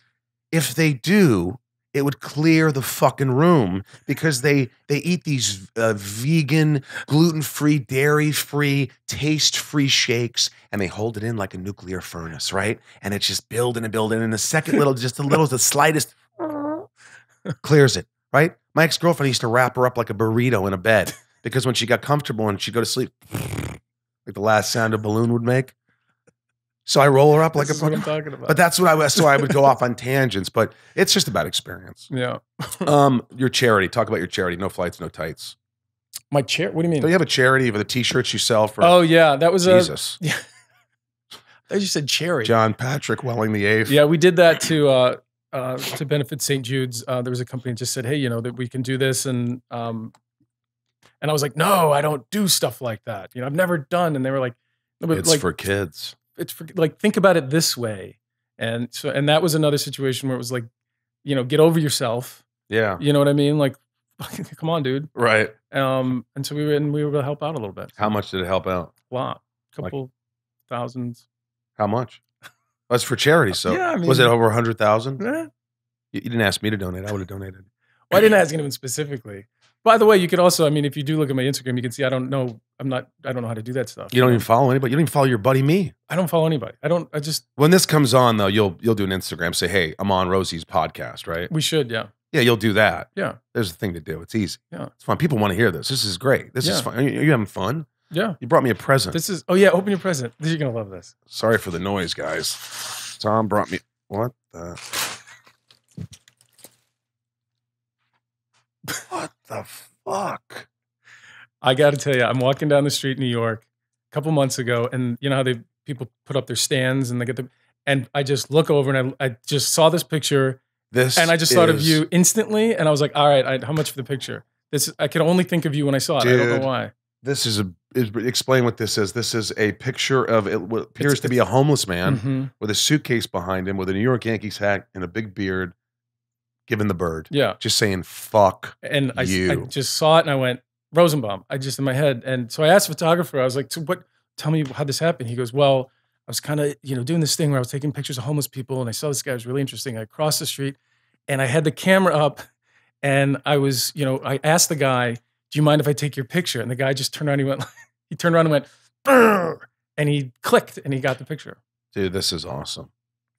if they do, it would clear the fucking room because they eat these vegan, gluten-free, dairy-free, taste-free shakes and they hold it in like a nuclear furnace, right? And it's just building and building. And the second the slightest clears it, right? My ex-girlfriend used to wrap her up like a burrito in a bed because when she got comfortable and she'd go to sleep, like the last sound a balloon would make. So I roll her up like a fucking. Talking about. But that's what I was. So I would go off on tangents, but it's just about experience. Yeah. Your charity. Talk about your charity. No flights, no tights. My chair. What do you mean? Do you have a charity for the T-shirts you sell for? Oh yeah, that was Jesus. Yeah. I just said charity. John Patrick Welling the Eighth. Yeah, we did that to benefit St. Jude's. There was a company that just said, hey, that we can do this, and And I was like, no, I don't do stuff like that. You know, I've never done. And they were like, no, but It's like, for kids. it's for, like, think about it this way. And so, and that was another situation where it was like, you know, get over yourself. Yeah. You know what I mean? Like, come on, dude. Right. And so we were able to help out a little bit. How much did it help out? A lot, couple thousands. How much? That's for charity. So Yeah, I was it mean- over 100,000? Eh. You didn't ask me to donate. I would have donated. Well, I didn't ask anyone specifically. By the way, you could also, I mean, if you do look at my Instagram, you can see I don't know how to do that stuff. You don't even follow anybody. You don't even follow your buddy me. I don't follow anybody. I just, When this comes on though, you'll do an Instagram. Say, hey, I'm on Rosie's podcast, right? we should, yeah. Yeah, you'll do that. Yeah. There's a thing to do. It's easy. Yeah. It's fun. People want to hear this. This is great. This is Yeah. fun. Are you having fun? Yeah. You brought me a present. This is, oh yeah, open your present. You're going to love this. Sorry for the noise, guys. Tom brought me, what the? What the fuck? I got to tell you, I'm walking down the street in New York a couple months ago, and you know how people put up their stands and they get them, and I just look over and I just saw this picture, This and I just thought of you instantly, and I was like, all right, how much for the picture? I could only think of you when I saw it. I don't Dude. know why. This is explain what this is. This is a picture of what appears to be a homeless man Mhm. with a suitcase behind him with a New York Yankees hat and a big beard, giving the bird. Yeah. Just saying, fuck And I you. just saw it and I went, Rosenbaum. I just in my head. And so I asked the photographer, I was like, so tell me how this happened. He goes, well, I was kind of, doing this thing where I was taking pictures of homeless people and I saw this guy was really interesting. I crossed the street and I had the camera up and I was, I asked the guy, do you mind if I take your picture? And the guy just turned around, he turned around and went, "Brr," and he clicked and he got the picture. Dude, this is awesome.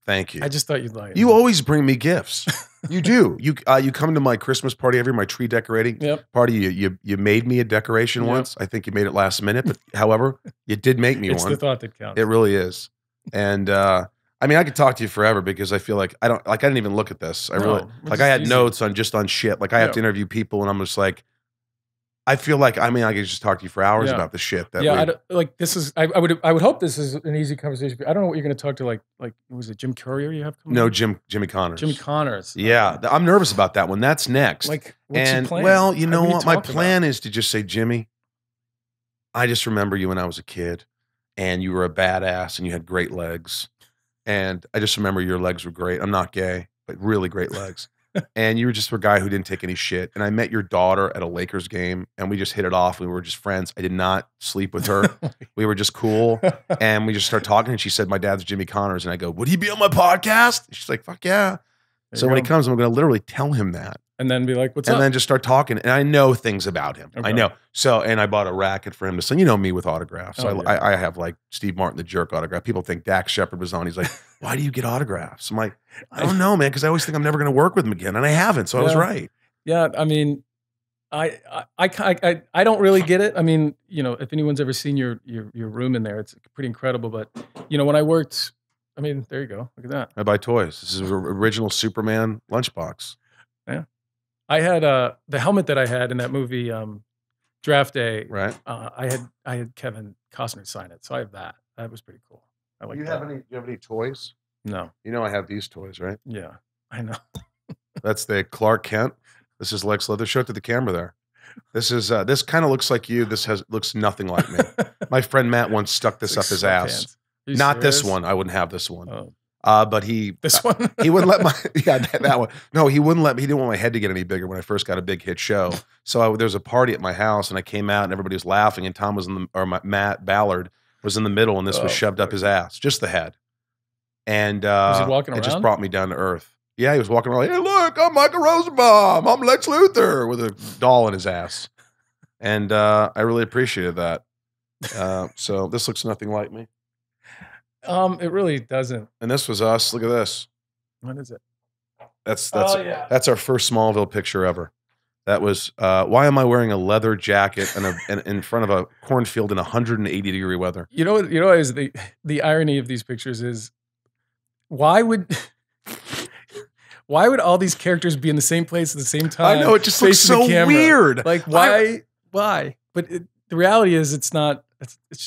Thank you. I just thought you'd like it. You always bring me gifts. You do. You come to my Christmas party my tree decorating party. You made me a decoration once. I think you made it last minute, but however, you did make me It's one. the thought that counts. It really is. And I mean, I could talk to you forever because I feel like I didn't even look at this. I had notes on shit. Like I have to interview people, and I'm just like, I feel like I could just talk to you for hours about the shit that this is I would hope this is an easy conversation. I don't know what you're going to talk to like was it Jim Courier you have coming? No, in? Jimmy Connors. Jimmy Connors. Yeah, I'm nervous about that one. That's next. Like, what's your plan? Well, you know What do you what? My talk plan about? is to just say, Jimmy, I just remember you when I was a kid, and you were a badass, and you had great legs, and I just remember your legs were great. I'm not gay, but really great legs. And you were just a guy who didn't take any shit. And I met your daughter at a Lakers game, and we just hit it off. We were just friends. I did not sleep with her. We were just cool, and we just started talking. And she said, "My dad's Jimmy Connors," and I go, "Would he be on my podcast?" And she's like, "Fuck yeah!" So when he comes, I'm going to literally tell him that. And then be like, what's and up? then just start talking. And I know things about him. Okay. I know. So, and I bought a racket for him to sign. You know me with autographs. So Oh, yeah. I have like Steve Martin, the Jerk autograph. People think Dax Shepard was on. He's like, why do you get autographs? I'm like, I don't know, man, because I always think I'm never going to work with him again. And I haven't. So I was right. Yeah. I mean, I don't really get it. I mean, if anyone's ever seen your room in there, it's pretty incredible. But, when I worked, I mean, there you go. Look at that. I buy toys. This is an original Superman lunchbox. Yeah. I had the helmet that I had in that movie, Draft Day. Right. I had Kevin Costner sign it, so I have that. That was pretty cool. I like. You that. have any toys? No. You know I have these toys, right? Yeah, I know. That's the Clark Kent. This is Lex Luthor. Show it to the camera there. This is this kind of looks like you. This looks nothing like me. My friend Matt once stuck this up his ass. Not this one. I wouldn't have this one. Oh. But This one. he wouldn't let my that one. No, he wouldn't let me. He didn't want my head to get any bigger when I first got a big hit show. So there was a party at my house, and I came out, and everybody was laughing, and Tom was Matt Ballard was in the middle, and this was shoved up his ass, just the head. And was he walking it just around? brought me down to earth. Yeah, he was walking around like, hey, look, I'm Michael Rosenbaum. I'm Lex Luthor with a doll in his ass. And I really appreciated that. So this looks nothing like me. It really doesn't. And this was us. Look at this. What is it? That's yeah. that's our first Smallville picture ever. That was why am I wearing a leather jacket and in front of a cornfield in 180-degree weather? You know what is the irony of these pictures is why would all these characters be in the same place at the same time? I know, it just looks facing the so camera? weird. Like why? But the reality is it's not. It's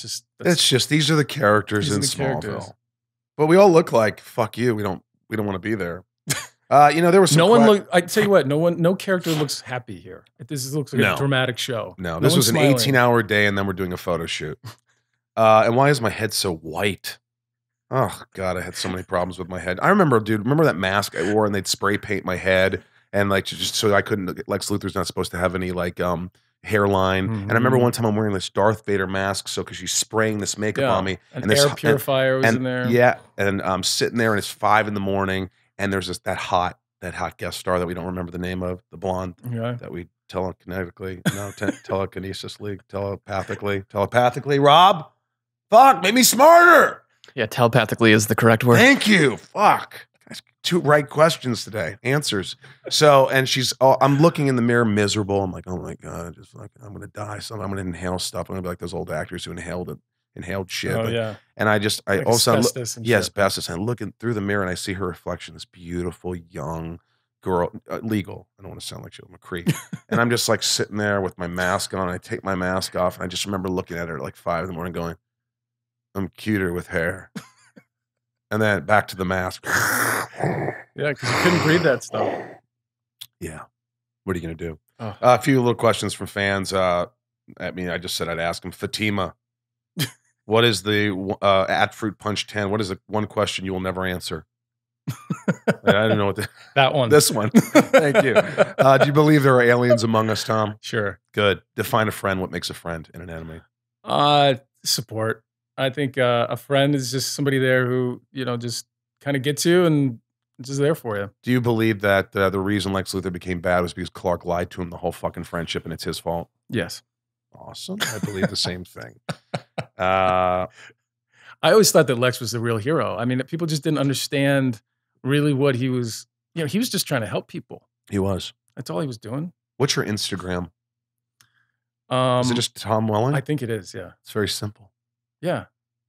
just these are the characters These are in the Smallville. characters. But we all look like fuck you. We don't want to be there. There was some No one look. I tell you what, no character looks happy here. This looks like a dramatic show. No, this was an 18-hour day, and then we're doing a photo shoot. And why is my head so white? Oh God, I had so many problems with my head. I remember, dude. Remember that mask I wore, and they'd spray paint my head, and like just so I couldn't. Lex Luthor's not supposed to have any like hairline. And I remember one time I'm wearing this Darth Vader mask, so because she's spraying this makeup on me, and this air purifier was in there. Yeah, and I'm sitting there, and it's 5 a.m, and there's that hot guest star that we don't remember the name of, the blonde that we telekinetically, telepathically, Rob. Fuck, made me smarter. Yeah, telepathically is the correct word. Thank you. Fuck. 2 right questions today, answers. So, and I'm looking in the mirror miserable. I'm like, oh my God, just like, I'm going to die. I'm going to inhale stuff. I'm going to be like those old actors who inhaled shit. Oh, yeah. And I like all of a sudden, asbestos. And I'm looking through the mirror and I see her reflection, this beautiful young girl, legal. I don't want to sound like I'm a creep. And I'm just like sitting there with my mask on. I take my mask off and I just remember looking at her at like 5 a.m. going, I'm cuter with hair. And then back to the mask. Yeah, because you couldn't breathe that stuff. Yeah. What are you going to do? Oh. A few little questions from fans. I just said I'd ask them. Fatima, what is the at Fruit Punch 10? What is the one question you will never answer? I don't know what that one. This one. Thank you. Do you believe there are aliens among us, Tom? Sure. Good. Define a friend. What makes a friend in an anime? Support. I think a friend is just somebody there who, just kind of gets you and just there for you. Do you believe that the reason Lex Luthor became bad was because Clark lied to him the whole fucking friendship and it's his fault? Yes. Awesome. I believe the same thing. I always thought that Lex was the real hero. I mean, people just didn't understand really what he was. He was just trying to help people. He was. That's all he was doing. What's your Instagram? Is it just Tom Welling? I think it is, yeah. It's very simple. Yeah.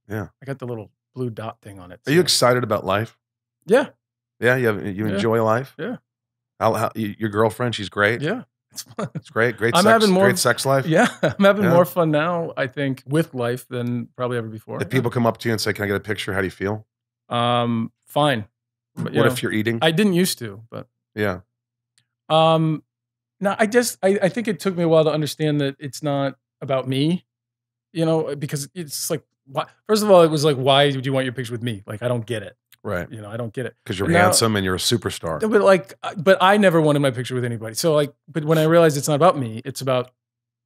Yeah. I got the little blue dot thing on it. Are you excited about life? Yeah. Yeah, you enjoy life? Yeah. How your girlfriend, she's great? Yeah. It's fun. It's great. Great I'm sex. having more, great sex life? Yeah. I'm having more fun now, I think, with life than probably ever before. If people come up to you and say, can I get a picture? How do you feel? Fine. But, what if you're eating? I didn't used to, but. Yeah. No, I think it took me a while to understand that it's not about me, because it's like, first of all, it was like, why would you want your picture with me? Like, I don't get it. Right. I don't get it. Because you're handsome and you're a superstar. But I never wanted my picture with anybody. So but when I realized it's not about me, it's about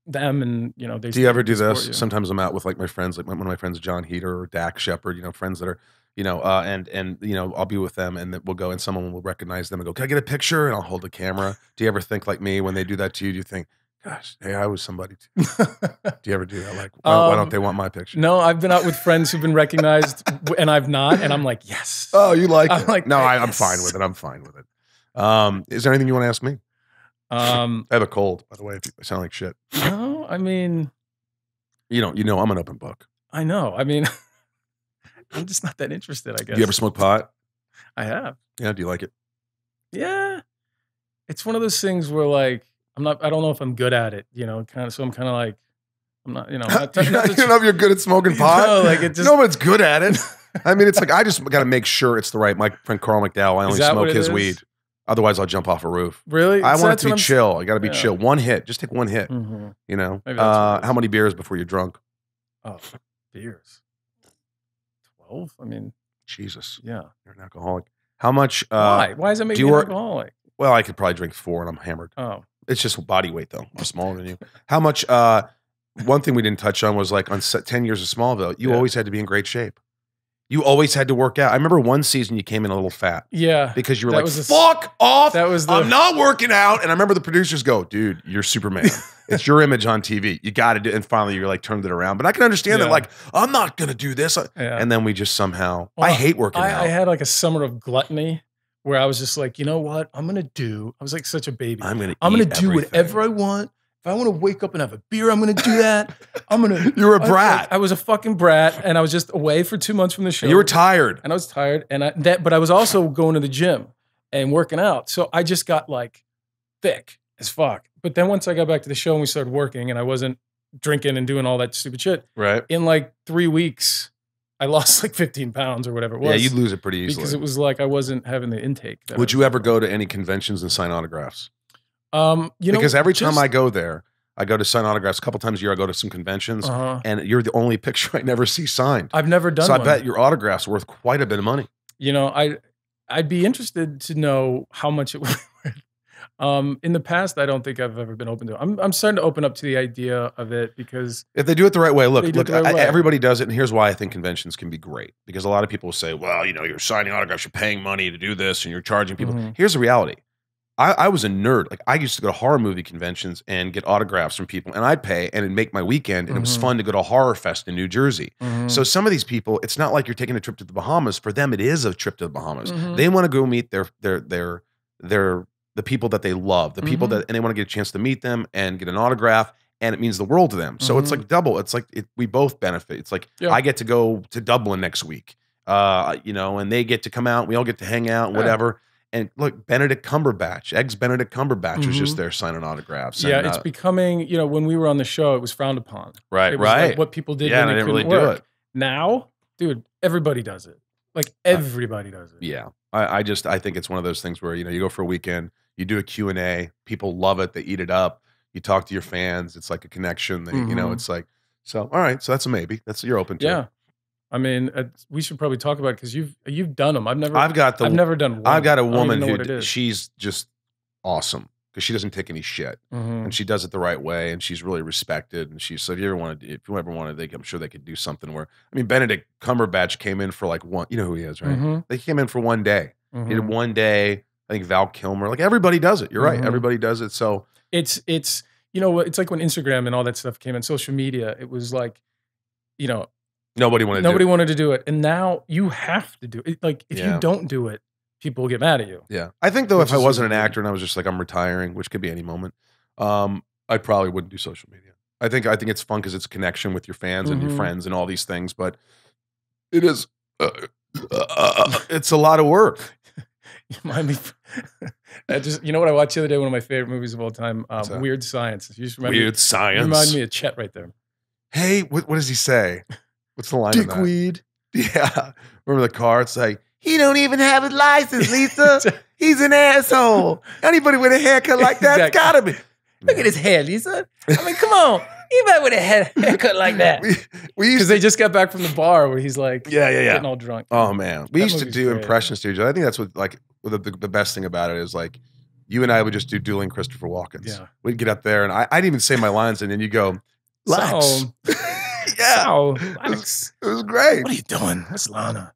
them and, they. Do you ever do this? Sometimes I'm out with like my friends, like one of my friends, John Heater or Dak Shepard, friends that are, I'll be with them and then we'll go and someone will recognize them and go, can I get a picture? And I'll hold the camera. Do you ever think like me when they do that to you? Do you think, gosh, hey, I was somebody too. Do you ever do that? Like, why don't they want my picture? No, I've been out with friends who've been recognized and I've not. And I'm like, yes. Oh, you like I'm it? like, no, yes. I'm fine with it. I'm fine with it. Is there anything you want to ask me? I have a cold, by the way, if I sound like shit. No, I mean. I'm an open book. I know. I mean, I'm just not that interested, I guess. Do you ever smoke pot? I have. Yeah, do you like it? Yeah. It's one of those things where like, I don't know if I'm good at it, so I'm kind of like, I'm not, you don't know if you're good at smoking pot? No, like it just. Nobody's good at it. I mean, it's like, I just got to make sure it's the right, my friend Carl McDowell, I only smoke his weed. Otherwise I'll jump off a roof. Really? I want it to be chill. I got to be chill. One hit, just take one hit, Maybe how many beers before you're drunk? Oh, beers. 12? I mean. Jesus. Yeah. You're an alcoholic. How much? Why? Why does that make me an alcoholic? Well, I could probably drink 4 and I'm hammered. Oh. It's just body weight, though. I'm smaller than you. How much? One thing we didn't touch on was like on 10 years of Smallville, you always had to be in great shape. You always had to work out. I remember one season you came in a little fat. Yeah. Because you were like, fuck off. I'm not working out. And I remember the producers go, dude, you're Superman. It's your image on TV. You got to do it. And finally you're like, turned it around. But I can understand that, like, I'm not going to do this. And then we just somehow, I hate working out. I had like a summer of gluttony where I was just like, you know what? I was like such a baby. I'm going to do whatever I want. If I want to wake up and have a beer, I'm going to do that. You were a brat. I was a fucking brat, and I was just away for 2 months from the show. And you were tired. And I was tired, but I was also going to the gym and working out. So I just got like thick as fuck. But then once I got back to the show and we started working and I wasn't drinking and doing all that stupid shit, right? In like 3 weeks, I lost like 15 pounds or whatever it was. Yeah, you'd lose it pretty easily. Because it was like I wasn't having the intake. Would you ever go to any conventions and sign autographs? Because every time I go there, I go to sign autographs. A couple times a year, I go to some conventions, and you're the only picture I never see signed. I've never done so one. I bet your autograph's worth quite a bit of money. You know, I'd be interested to know how much it was worth. In the past, I don't think I've ever been open to it. I'm starting to open up to the idea of it because if they do it the right way, look, right way. Everybody does it, and here's why I think conventions can be great. Because a lot of people say, well, you know, you're signing autographs, you're paying money to do this, and you're charging people. Here's the reality. I was a nerd. Like I used to go to horror movie conventions and get autographs from people, and I'd pay, and it'd make my weekend, and it was fun to go to a horror fest in New Jersey. So some of these people, it's not like you're taking a trip to the Bahamas. For them, it is a trip to the Bahamas. They want to go meet the people that they love, the people that, and they want to get a chance to meet them and get an autograph, and it means the world to them. So it's like double. It's like we both benefit. It's like I get to go to Dublin next week, you know, and they get to come out. We all get to hang out and whatever. And look, Benedict Cumberbatch, Benedict Cumberbatch was just there signing autographs. Yeah, and, it's becoming, you know, when we were on the show, it was frowned upon. Right, it was like what people did when they couldn't really work. do it. Now, dude, everybody does it. Like everybody does it. Yeah, I think it's one of those things where, you know, you go for a weekend, you do a Q&A, people love it, they eat it up, you talk to your fans, it's like a connection. They, you know, it's like, so all right, so that's a maybe. You're open to. Yeah. I mean, we should probably talk about it because you've done them. I've never done one. I've got a woman who she's just awesome because she doesn't take any shit and she does it the right way and she's really respected. And she said, if you ever wanted, I'm sure they could do something where, I mean, Benedict Cumberbatch came in for like one, you know who he is, right? They came in for one day. He did one day. I think Val Kilmer, like everybody does it. You're right. Everybody does it. So it's, you know, it's like when Instagram and all that stuff came in, social media, it was like, you know, Nobody wanted to do it. And now you have to do it. Like, if you don't do it, people will get mad at you. Yeah. I think, though, if I wasn't an actor and I was just like, I'm retiring, which could be any moment, I probably wouldn't do social media. I think it's fun because it's a connection with your fans and your friends and all these things. But it is, it's a lot of work. You remind me, you know what I watched the other day? One of my favorite movies of all time, Weird Science. Weird Science. You remind me of Chet right there. Hey, what does he say? What's the line? Dickweed. Yeah. Remember the car? It's like, he don't even have his license, Lisa. He's an asshole. Anybody with a haircut like that's gotta be. Look at his hair, Lisa. I mean, come on. Anybody with a haircut like that. Because they just got back from the bar where he's like, getting all drunk. Oh, man. We used to do impressions to each other. I think that's what, like, the best thing about it is, like, you and I would just do dueling Christopher Walkens. Yeah. We'd get up there, and I'd even say my lines, and then you go, Lex. Yeah, it was great. What are you doing? That's Lana.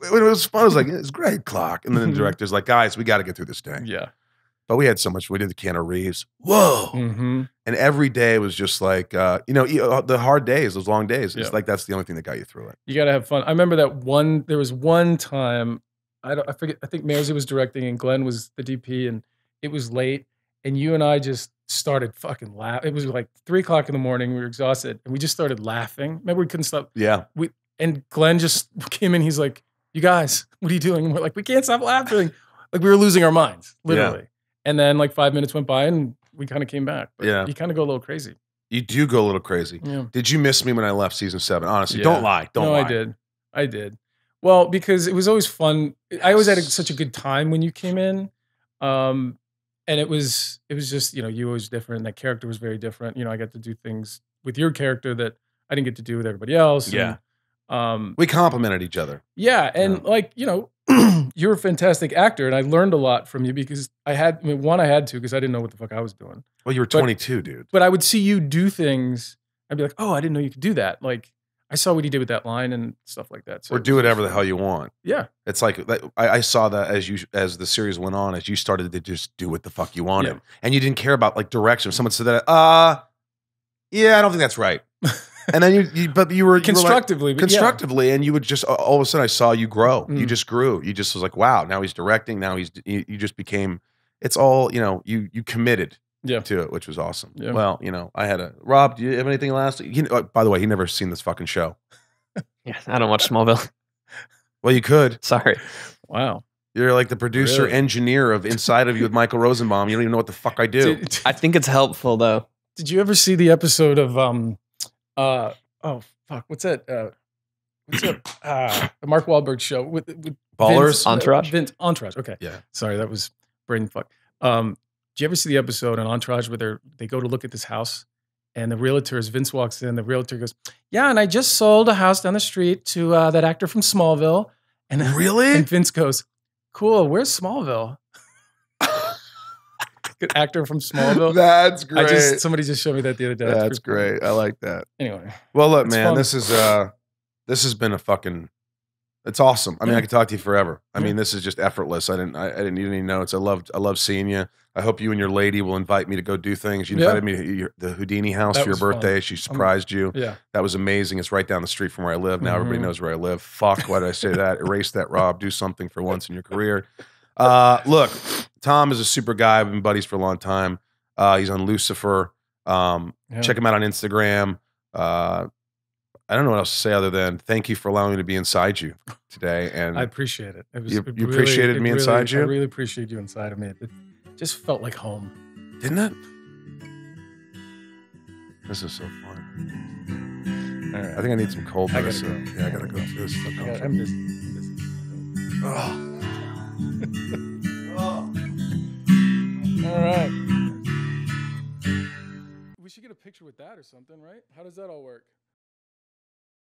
When it was fun, I was like, it's great, Clark. And then the director's like, guys, we got to get through this day. Yeah. But we had so much. We did the Keanu Reeves. Whoa. And every day was just like, you know, the hard days, those long days. It's like that's the only thing that got you through it. You got to have fun. I remember there was one time, I forget, I think Mersey was directing and Glenn was the DP and it was late. And you and I just started fucking laughing. It was like 3 o'clock in the morning. We were exhausted, and we just started laughing. Remember, we couldn't stop. Yeah. And Glenn just came in. He's like, "You guys, what are you doing?" And we're like, "We can't stop laughing." Like we were losing our minds, literally. Yeah. And then like 5 minutes went by, and we kind of came back. But you kind of go a little crazy. You do go a little crazy. Yeah. Did you miss me when I left season 7? Honestly, don't lie. Don't lie. I did. Well, because it was always fun. I always had such a good time when you came in. And it was just, you know, you was different. That character was very different. You know, I got to do things with your character that I didn't get to do with everybody else. Yeah. And, we complimented each other. Yeah. And like, you know, you're a fantastic actor. And I learned a lot from you because I had to because I didn't know what the fuck I was doing. Well, you were 22, dude. But I would see you do things. I'd be like, oh, I didn't know you could do that. Like, I saw what he did with that line and stuff like that. So or do whatever the hell you want. Yeah. It's like, I saw that as the series went on, as you started to just do what the fuck you wanted. Yeah. And you didn't care about like direction. If someone said that, yeah, I don't think that's right. And then you were constructively, and you would just, all of a sudden I saw you grow. You just grew. You just was like, wow, now he's directing. Now you just became, it's all, you know, you committed. To it, which was awesome. Yeah. Well, you know, I had Rob, do you have anything last? By the way, he never seen this fucking show. Yeah, I don't watch Smallville. Well, you could. Sorry. Wow. You're like the producer engineer of Inside of You with Michael Rosenbaum. You don't even know what the fuck I do. I think it's helpful though. Did you ever see the episode of oh fuck, what's that? What's up? The Mark Wahlberg show with Ballers? Entourage? Entourage. Okay. Yeah. Sorry, that was brain fuck. Did you ever see the episode on Entourage where they go to look at this house and the realtor, as Vince walks in, the realtor goes, "Yeah, and I just sold a house down the street to that actor from Smallville." And Really? And Vince goes, "Cool. Where's Smallville?" Good actor from Smallville. That's great. Somebody just showed me that the other day. That's pretty funny. great. I like that. Anyway, Well, look, It's man, fun. this has been a fucking. It's awesome. I mean, I could talk to you forever. I mean, this is just effortless. I didn't need any notes. I love seeing you. I hope you and your lady will invite me to go do things. You invited me to the Houdini house That for your was fun. birthday. She surprised you. yeah. That was amazing. It's right down the street from where I live. Now everybody Mhm. knows where I live. Fuck, why did I say that? Erase that, Rob. Do something for once in your career. Look, Tom is a super guy. I've been buddies for a long time. He's on Lucifer. Yeah. Check him out on Instagram. I don't know what else to say other than thank you for allowing me to be inside you today. And I appreciate it. It was You it really- appreciated me it really- inside you? I really appreciate you inside of me. It just felt like home. didn't it? This is so fun. All right. I think I need some cold I medicine. gotta go. Yeah, I gotta go too. This is so I'm busy. All right. We should get a picture with that or something, right? How does that all work?